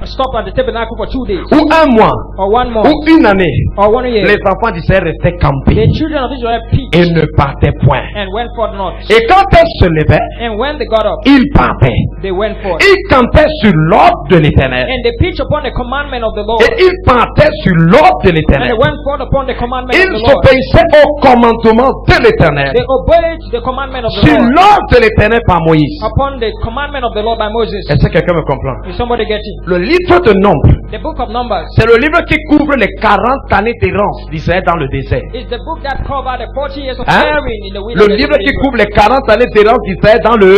stopped at the tabernacle for 2 days ou un mois, or 1 month ou une année, or 1 year, les enfants d'Israël restaient the campés children of Israel pitched et ne partaient point. and went forth not. Et quand elles se levaient, And when they got up, ils partaient. they went forth. Ils campaient sur l'ordre de l'Éternel. And they pitched upon the commandment of the Lord. Et ils partaient sur l'ordre de And l'Éternel. they went forth upon the commandment of Ils the Lord. obéissaient au commandement de l'Éternel. They obeyed the commandment of the Sur Lord. l'ordre de l'Éternel par Moïse. Upon the commandment of the Lord by Moses. Est-ce que quelqu'un me comprend? Is somebody getting? Le livre de Nombre, The book of Numbers c'est le livre qui couvre les 40 années d'errance d'Israël dans le désert. is the book that covered the 40 years of Hein? erring in the Le wilderness. livre of qui Israel. couvre les 40 années d'errance d'Israël dans le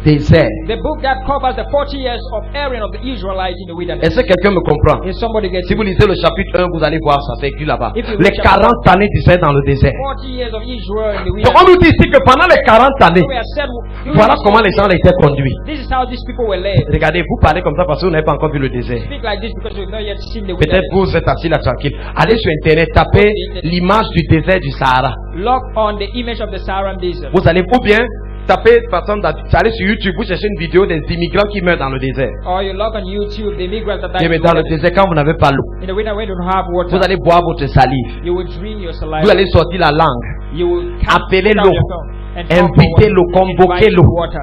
désert. The book that covers the 40 years of erring of the Israelites in the wilderness. Est-ce que quelqu'un me comprend? Is somebody Si getting? vous lisez le chapitre 1, vous allez voir ça, c'est écrit là-bas. If you Les read 40 années d'Israël dans le désert. 40 years of Israel in the Donc on wilderness. nous dit ici que pendant les 40 années, We have said, voilà comment les gens étaient conduits. this is how these people were led. Regardez, vous parlez comme ça parce que vous n'avez pas encore vu le désert. Speak like this because we've not yet seen the Peut-être wilderness. vous êtes assis là tranquille. Allez sur internet, tapez l'image du désert du Sahara. Look on the image of the Saharan desert. Vous allez ou bien taper façon allez sur YouTube, vous cherchez une vidéo des immigrants qui meurent dans le désert. Or you log on YouTube the immigrants that died Et mais in the dans le wilderness. désert, quand vous n'avez pas l'eau, In the winter when you don't have water, vous allez boire votre salive. you will drink your saliva. Vous allez sortir la langue, You will count appeler down l'eau, your tongue and talk for inviter water, l'eau, convoquer invite l'eau. water.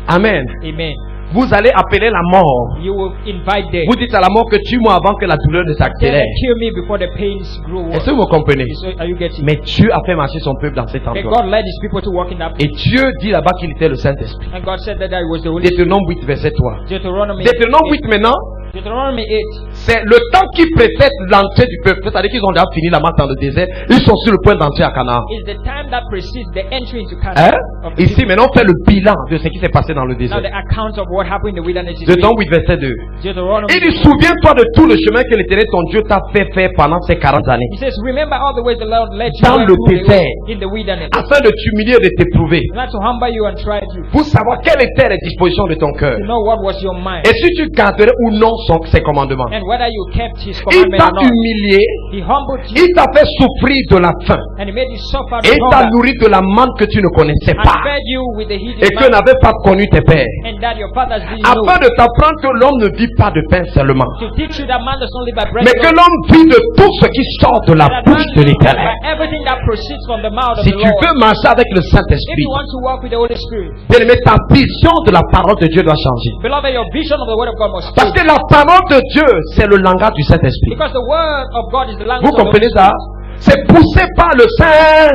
Amen. Amen. Vous allez appeler la mort. You will invite death. Vous dites à la mort que tue-moi avant que la douleur ne Tell them, s'accélère. kill me before the pains grow Est-ce worse. que vous comprenez? So, are you getting? Mais Dieu a fait marcher son peuple dans cet May endroit. God led his people to walk in that Et place. Dieu dit là-bas qu'il était le Saint-Esprit. And God said that it was the Holy Spirit. Deutéronome 8, verset 3. Deuteronomy Deutéronome 8 maintenant, Deuteronomy 8 c'est le temps qui précède l'entrée du peuple. C'est-à-dire qu'ils ont déjà fini la marche dans le désert. Ils sont sur le point d'entrer à Canaan. is the time that precedes the entry into Hein? Canaan. of the Ici, people. maintenant, on fait le bilan de ce qui s'est passé dans le Now désert. the account of what happened in the wilderness is Deutéronome written. 8, verset 2. Deuteronomy. Il dit, souviens-toi de tout le chemin que l'Éternel ton Dieu t'a fait faire pendant ces 40 années. He says, remember all the ways the Lord led you Dans went le through the désert. way in the wilderness. Afin de t'humilier et de t'éprouver. Not to humble you and try you. Pour savoir quelles étaient les dispositions de ton cœur. To know what was your mind. Et si tu garderais ou non ses commandements. And whether you kept his Il commandment t'a or not. humilié. He humbled you Il t'a fait souffrir de la faim. and he made you suffer Et the il t'a hunger nourri de la manne que tu ne connaissais and pas. fed you with the hidden Et que manna n'avaient pas connu tes pères. and that your fathers didn't know. Afin de t'apprendre que l'homme ne vit pas de pain seulement. To teach you that man does not live by bread Mais que alone, l'homme vit de tout ce qui sort de la but that bouche man de lives by l'Éternel. everything that proceeds from the mouth of Si the tu Lord. veux marcher avec le If Saint-Esprit, you want to walk with the Holy Spirit, bien-aimé, ta vision de la parole de Dieu doit changer. beloved, your vision of the word of God must Parce change. que la parole de Dieu, c'est le langage du Saint-Esprit. Because the word of God is the language Vous of the Holy comprenez ça? Spirit. C'est poussé par le Saint.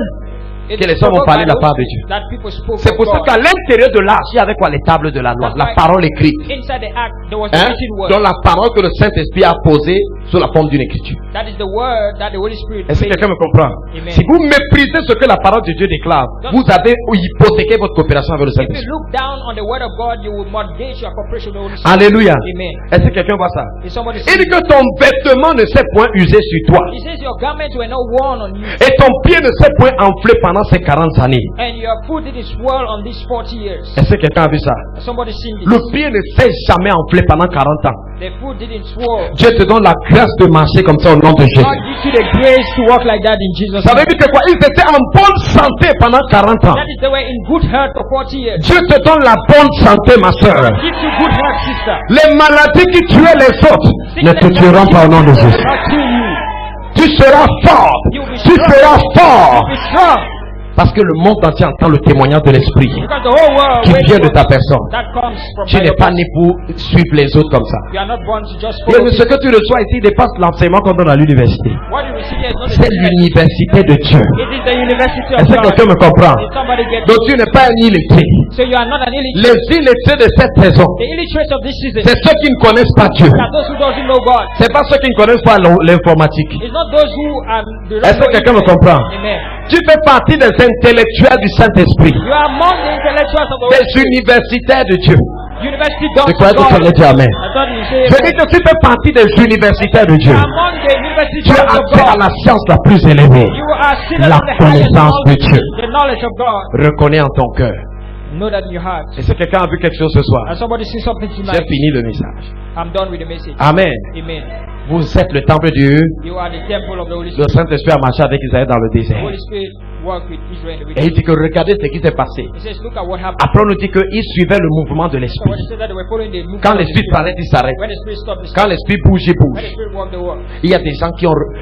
It Que les is hommes ont provoked parlé by de la the part Holy de Dieu. Spirit that people spoke C'est of pour ça God. qu'à l'intérieur de l'arche, il y avait quoi? Les tables de la loi, la parole écrite. Inside the act, there was the Hein? written word. Dans la parole que le Saint-Esprit a posée sous la forme d'une écriture. That is the word that the Holy Spirit Est-ce que made. quelqu'un me comprend? Amen. Si vous méprisez ce que la parole de Dieu déclare, vous avez hypothéqué votre coopération avec le If you Saint-Esprit. look down on the word of God, you will mortgage your cooperation with the Holy Spirit. Alléluia. Amen. Est-ce que quelqu'un voit ça? Is somebody Il dit seeing? que ton vêtement ne s'est point usé sur toi. He says your garments were not worn on you, Et ton pied ne s'est point enflé pendant ces 40 années. and your foot didn't swell on these 40 years. Est-ce que quelqu'un a vu ça? Somebody seen Le this. pied ne s'est jamais enflé pendant 40 ans. The foot didn't swell. Dieu te donne la grâce grâce de marcher comme ça au nom de Jésus. God gives you the grace to walk like that in Jesus' Ça veut name. dire que quoi? Ils étaient en bonne santé pendant 40 ans. That is, they were in good health for 40 years. Dieu te donne la bonne santé, ma soeur. Gives you good health, sister. Les maladies qui tuaient les autres ne te tueront pas au nom de Jésus. Not to you. Tu seras fort. Tu seras fort. Be strong. Parce que le monde entier entend le témoignage de l'Esprit Because the whole world qui waits vient de for ta personne. that comes from Tu by n'es your pas né pour suivre les autres comme ça. You are not born to just Mais follow ce que tu reçois ici dépasse l'enseignement qu'on donne à l'université. What you receive here is not the C'est l'université de Dieu. It is the university of Est-ce que God. quelqu'un me comprend? Did somebody get Donc it? tu n'es pas un illettré. So you are not an illiterate. Les illettrés de cette saison, The illiterates of this season c'est ceux qui ne connaissent pas Dieu. are those who don't know God. C'est pas ceux qui ne connaissent pas l'informatique. It's not those who are the Est-ce que quelqu'un me comprend? Amen. Tu fais partie des intellectuels du Saint-Esprit, You are among the intellectuals of the des world. universitaires de Dieu. University Je doctors crois of que tu God. allais dire Amen. I thought you say Je dis que tu fais partie des universitaires de Dieu. you are among the university Tu as doctors of accès à God. la science la plus élevée. You are seated La on the highest connaissance de knowledge, Dieu. the knowledge of God. Reconnais en ton cœur. Know that in your heart. Est-ce que quelqu'un a vu quelque chose ce soir? And somebody see something J'ai tonight. fini le message. I'm done with the message. Amen. Amen. Vous êtes le temple de Dieu. You are the temple of the Holy Le Spirit. Saint-Esprit a marché avec Israël dans le The désert. Holy Spirit worked with Israel in the Et il wilderness. dit que regardez ce qui s'est passé. He says, look at what happened. Après, on nous dit qu'il suivait le mouvement de So l'Esprit. when he said that they were following the movement Quand of the l'Esprit Spirit, s'arrête, il s'arrête. when the Spirit stopped, the Quand Spirit. l'Esprit bouge, il When bouge. the Spirit walked, the walk. Il y a des gens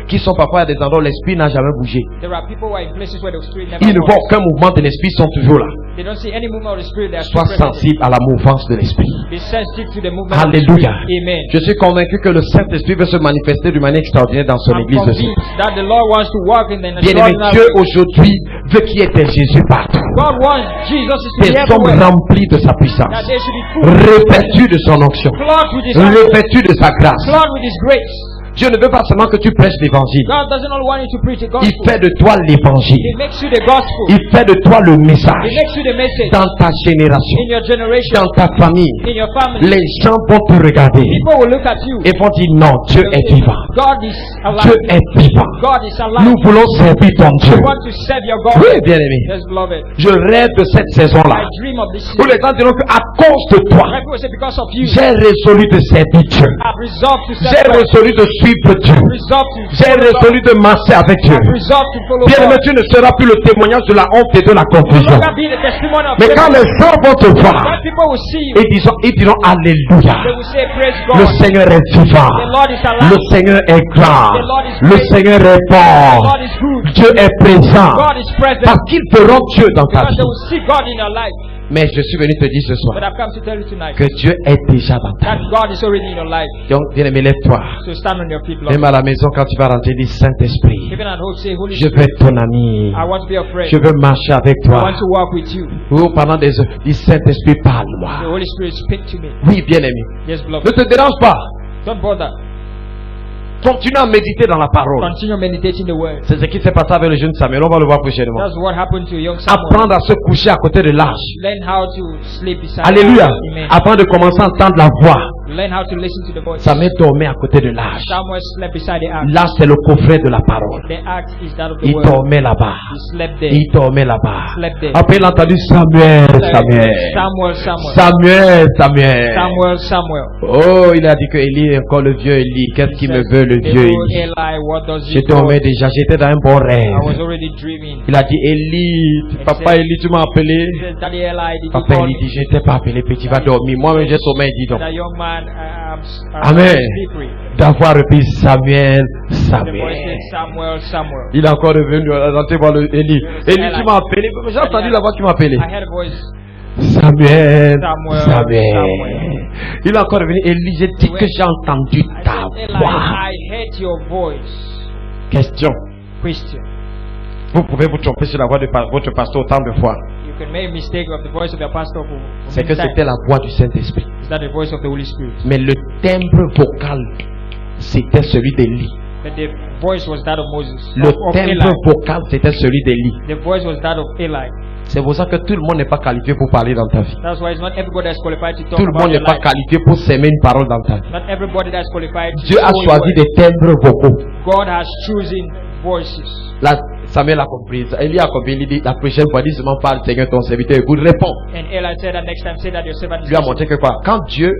qui sont parfois à des endroits où l'Esprit n'a jamais bougé. There are people who are in places where the Spirit never Ils ne voient walks. aucun mouvement de l'Esprit, ils sont toujours là. They don't see any movement of the Spirit. They are Sois still present. sensible à la mouvance de l'Esprit. Be sensitive to the movement of the Spirit. Alléluia. Amen. Je suis convaincu que le Saint-Esprit veut se manifester d'une manière extraordinaire dans son I'm église aussi. convinced that the Lord wants to work in an Bien-aimé, extraordinary Dieu way. aujourd'hui veut qu'il y ait des Jésus partout. God wants Jesus to Des be hommes everywhere. remplis de sa That puissance, they should be full, revêtus de son onction, clothed with His anointing, revêtus de sa grâce. clothed with His grace. Dieu ne veut pas seulement que tu prêches l'évangile. God doesn't only want you to preach the Il gospel. fait de toi l'évangile. He makes you the gospel. Il fait de toi le He message makes you the message dans ta génération, in your generation, dans ta famille. in your family. Les gens vont te regarder People will look at you. et vont dire non, Dieu They will est say, vivant. God is Dieu alive. est vivant. God is alive. Nous voulons servir ton Dieu. We want to serve your God. Oui, bien-aimé. Yes, beloved. Je rêve de cette saison-là I dream of this où les season. gens diront qu'à cause de toi, Where people say, because of you, j'ai résolu de servir Dieu. I've resolved to J'ai serve God. résolu de suivre Dieu. Resolved to J'ai follow résolu God. de marcher avec Dieu. I've resolved to follow Bien-aimé, God. tu ne seras plus le témoignage de la honte et de la No confusion. longer be the testimony of Mais quand faith. les gens vont te voir, When people will see you, ils diront Alléluia. they will say, praise Le God. Seigneur est vivant. The Lord is Le alive. Seigneur est grand. Le Seigneur est The fort. Lord is good. Dieu est présent. God is present. Parce qu'ils verront Dieu dans ta Because vie. they will see God in your life. Mais je suis venu te dire ce But soir I've come to tell you tonight que Dieu est déjà dans ta that vie. God is already in your life. Donc, bien-aimé, lève-toi. So stand on your feet, Lord. Même à la maison, quand tu vas rentrer, dis Saint-Esprit, Even at home, say, Holy je veux Spirit, être ton ami. I want to be your friend. Je veux marcher avec I toi. want to walk with you. Ou pendant des heures, dis Saint-Esprit, The parle-moi. Holy Spirit, speak to me. Oui, bien-aimé. Yes, Ne beloved. te dérange pas. Don't bother. Continue à méditer dans la parole. Continue meditating the word. C'est ce qui s'est passé avec le jeune Samuel. On va le voir prochainement. That's what happened to young Samuel. Apprendre à se coucher à côté de l'arche. Learn how to sleep beside Alléluia. the Amen. Avant de commencer à entendre la voix, Learn how to listen to the voice. Samuel dormait à côté de l'arche. Samuel slept beside the ark. L'arche, c'est le coffret de la parole. The ark is that of the Il word. dormait là-bas. He slept there. Il dormait là-bas. Slept there. Après, il a entendu Samuel, Samuel. Samuel, Samuel. Samuel, Samuel. Samuel, Samuel. Oh, il a dit que Élie, encore le vieux Élie. Qu'est-ce qu'il me veut, le vieux Oh, Élie? Eli, what does Je he want? dormais déjà, j'étais dans un bon I rêve. was already dreaming. Il a dit, Élie, papa Élie, tu m'as appelé? He says, Daddy Eli, did you Papa call Élie me? dit, je t'ai pas appelé, petit, va dormir. Moi-même, j'ai sommeil, dis donc. That young man, I'm Amen. slippery. D'avoir repris Samuel, The voice Samuel. said, Samuel, Samuel. Il est encore revenu, rentré voir le Élie. Élie, tu m'as appelé. J'ai entendu la voix qui m'a appelé. I heard a voice. Samuel, Samuel, Samuel. Samuel. Il est encore revenu. Élie, j'ai dit que j'ai entendu I ta said, Eli, voix. I heard your voice. Question. Question. Vous pouvez vous tromper sur la voix de votre pasteur autant de fois. You can make a mistake of the voice of your pastor for C'est que many times. c'était la voix du Saint-Esprit. Is that the voice of the Holy Spirit? Mais le timbre vocal, c'était celui d'Élie. But the voice was that of Moses. Le of Eli. timbre vocal, c'était celui d'Élie. The voice was that of Eli. C'est pour ça que tout le monde n'est pas qualifié pour parler dans ta vie. That's why it's not everybody that's qualified to talk Tout le about monde your n'est pas life. qualifié pour s'aimer une parole dans ta vie. Not everybody that's qualified to Dieu a show choisi your des timbres vocaux. word. God has chosen voices. Là, Samuel a compris. Élie a compris. Il dit la prochaine fois, dis seulement parle, Seigneur, ton serviteur. Écoute, réponds. And Eli said that next time, say that your servant is Lui a listening. montré que quoi? Quand Dieu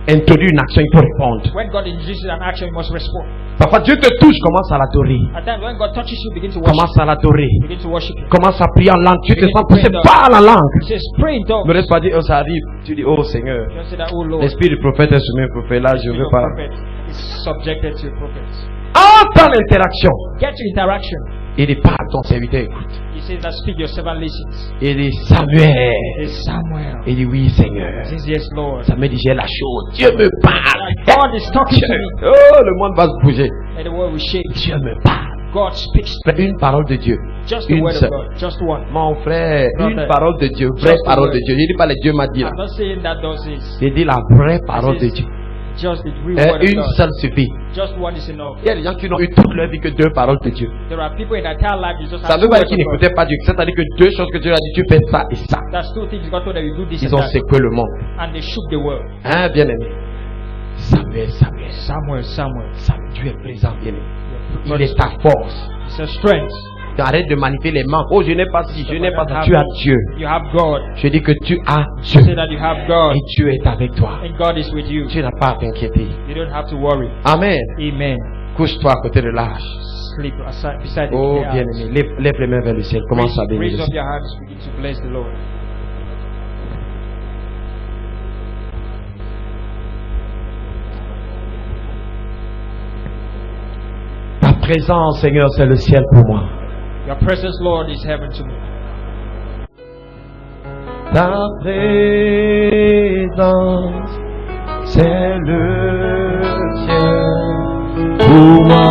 introduit une action, il faut répondre. When God introduces an action, you must respond. Parfois Dieu te touche, commence à l'adorer. At times, when God touches you, begin to worship. Commence à l'adorer. Begin to worship Him. Commence à prier en langue. Tu te sens poussé par la langue. He says, pray in tongues. Ne reste pas dire, oh ça arrive. Tu dis, oh Seigneur, Don't say that, oh Lord. l'esprit du prophète est soumis au prophète. Là, je ne veux pas. Prophet is subjected to prophets. Entends l'interaction. Get to interaction. Il dit, parle, ton serviteur écoute. He says that speak, your servant listens. Il dit, Samuel. It is Samuel. Il dit, oui Seigneur. He says, yes, Lord. Samuel dit, j'ai la chose. Dieu me parle. God is talking to me. Oh, le monde va se bouger. And the world will shake. Dieu me parle. God speaks. Une parole de Dieu. Just the Une word seule. of God. Just one. Mon frère, Brother. une parole de Dieu, vraie Just the parole word. de Dieu. Il dit pas les Dieu m'a dit là. I'm not saying that God says. Il dit la vraie parole de Dieu. Just the real word of Une God. seule suffit. Just one is enough. Il y a des gens qui n'ont eu toute leur vie que deux paroles de Dieu. There are people in their entire life who just Ça have ne veut two pas dire words qu'ils of God. n'écoutaient pas Dieu. C'est-à-dire que deux choses que Dieu a dit, tu fais ça et ça. That's two things God told them, you do this Ils and ont that. secoué le monde. And they shook the world. Hein, bien-aimé? Samuel, Samuel. Samuel, Samuel. Samuel, Dieu est présent, bien-aimé. God Il est ta force. It's a strength. Arrête de manipuler les mains. Oh, je n'ai pas ci, je n'ai pas ça. Have Tu as it. Dieu. You have God. Je dis que tu as Dieu. Say that you have God. Et Dieu est avec toi. And God is with you. Tu n'as pas à t'inquiéter. You don't have to worry. Amen. Amen. Couche-toi à côté de l'âge. Sleep beside Oh, the bien-aimé, lève les mains vers le ciel. Commence à bénir. Raise le up Seigneur. your hands, begin to bless the Lord. Ta présence, Seigneur, c'est le ciel pour moi. Your presence, Lord, is heaven to me. Ta présence, c'est le ciel pour moi.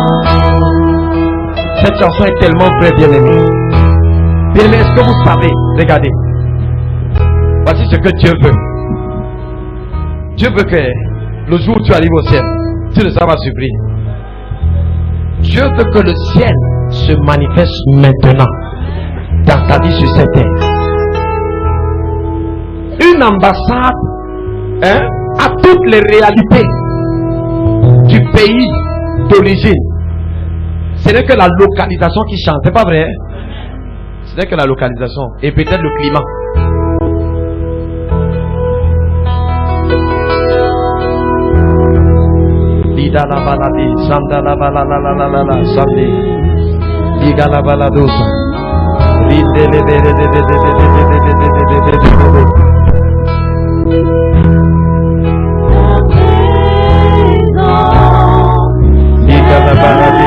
Cette chanson est tellement vraie, bien-aimée. Bien-aimé, est-ce que vous savez? Regardez. Voici ce que Dieu veut. Dieu veut que le jour où tu arrives au ciel, tu ne seras pas surpris. Dieu veut que le ciel se manifeste maintenant dans ta vie sur cette terre. Une ambassade a toutes les réalités du pays d'origine. Ce n'est que la localisation qui change, c'est pas vrai? Hein? Ce n'est que la localisation et peut-être le climat. Lida la baladi, sanda la balala, sandi, liga la baladosa, lide le liga la baladi.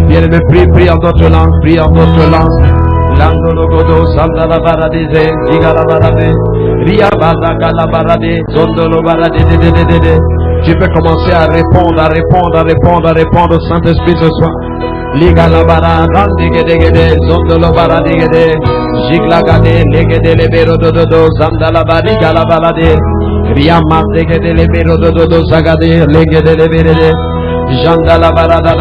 Bien-aimé, prie en d'autres langues, prie en d'autres langues. Landologodo, Sandala Baradise, Igala Barade, Ria Badagala Barade, Zondolo Barade, tu peux commencer à répondre au Saint-Esprit ce soir. Ligala Barade, Digede, Zondolo Barade, Giglagade, Legede, Lebero Dodo, Zandala Barigala Barade, Ria Mandegede, Lebero Dodo, Zagade, Legede, Lebere, Jandala Barada.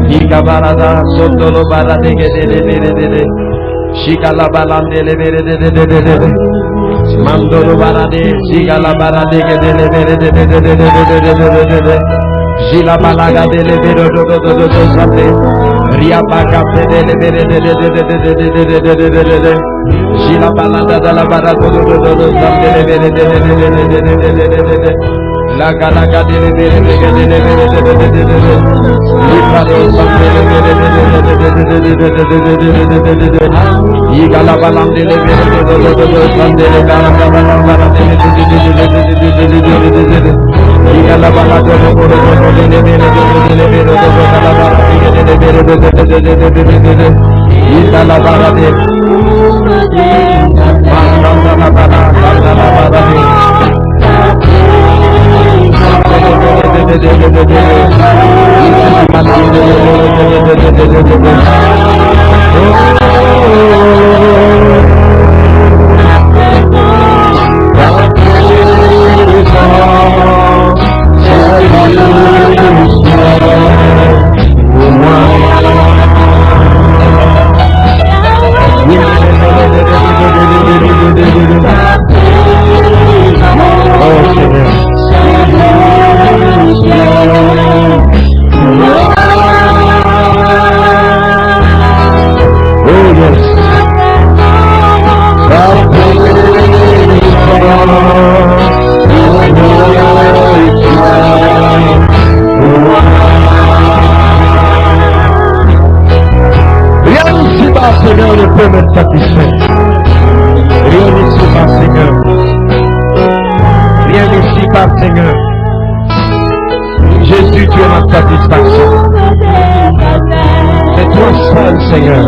Ikabarada sondolo barade gede shikala balande le mandolo barade shikala barade gede jila balaga de le do sabe ria baka de le jila balada de la barado do sabe la galaga de Seigneur ne peut me satisfaire. Rien n'ici par Seigneur. Rien n'ici par Seigneur. Jésus, tu es ma satisfaction. C'est toi seul, Seigneur.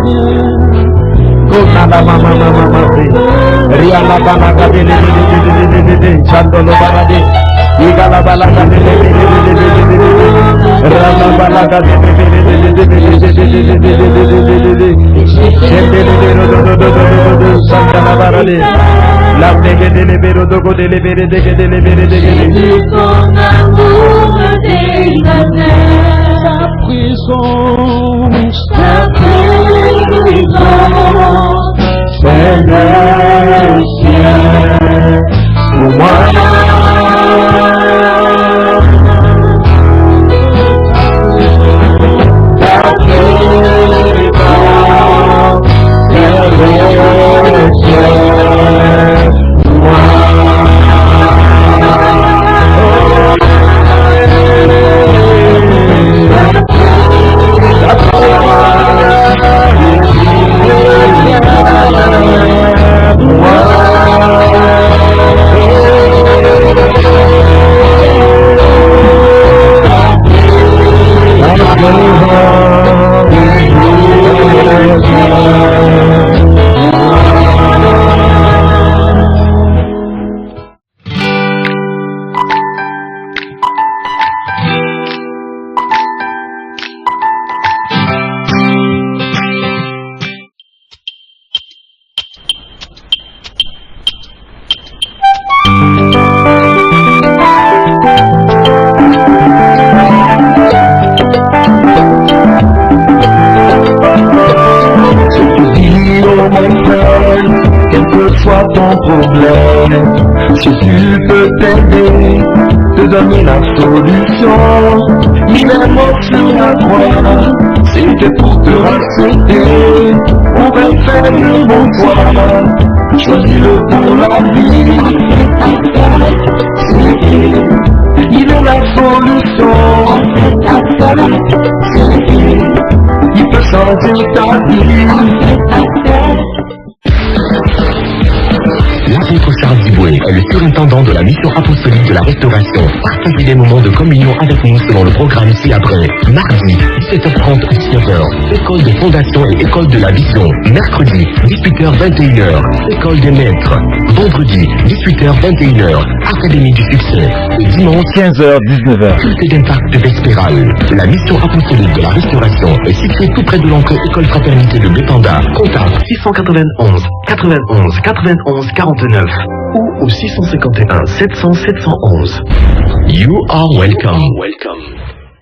Jésus peut t'aider, te donner la solution. Il est mort sur la croix, c'était pour te racheter. On va faire le bon choix, choisis-le pour la vie. Il est la solution, il peut changer ta vie. L'apôtre Charles Diboué est le surintendant de la mission apostolique de la restauration. Partagez des moments de communion avec nous selon le programme ci-après. Mardi, 17h30 à 19h, école de fondation et école de la vision. Mercredi, 18h 21h, école des maîtres. Vendredi, 18h 21h, académie du succès. Et dimanche, 15h 19h, culte d'impact Vespéral. La mission apostolique de la restauration est située tout près de l'entrée école fraternité de Bépanda. Contact 691 91 91 49 ou au 651 700 711. You are welcome.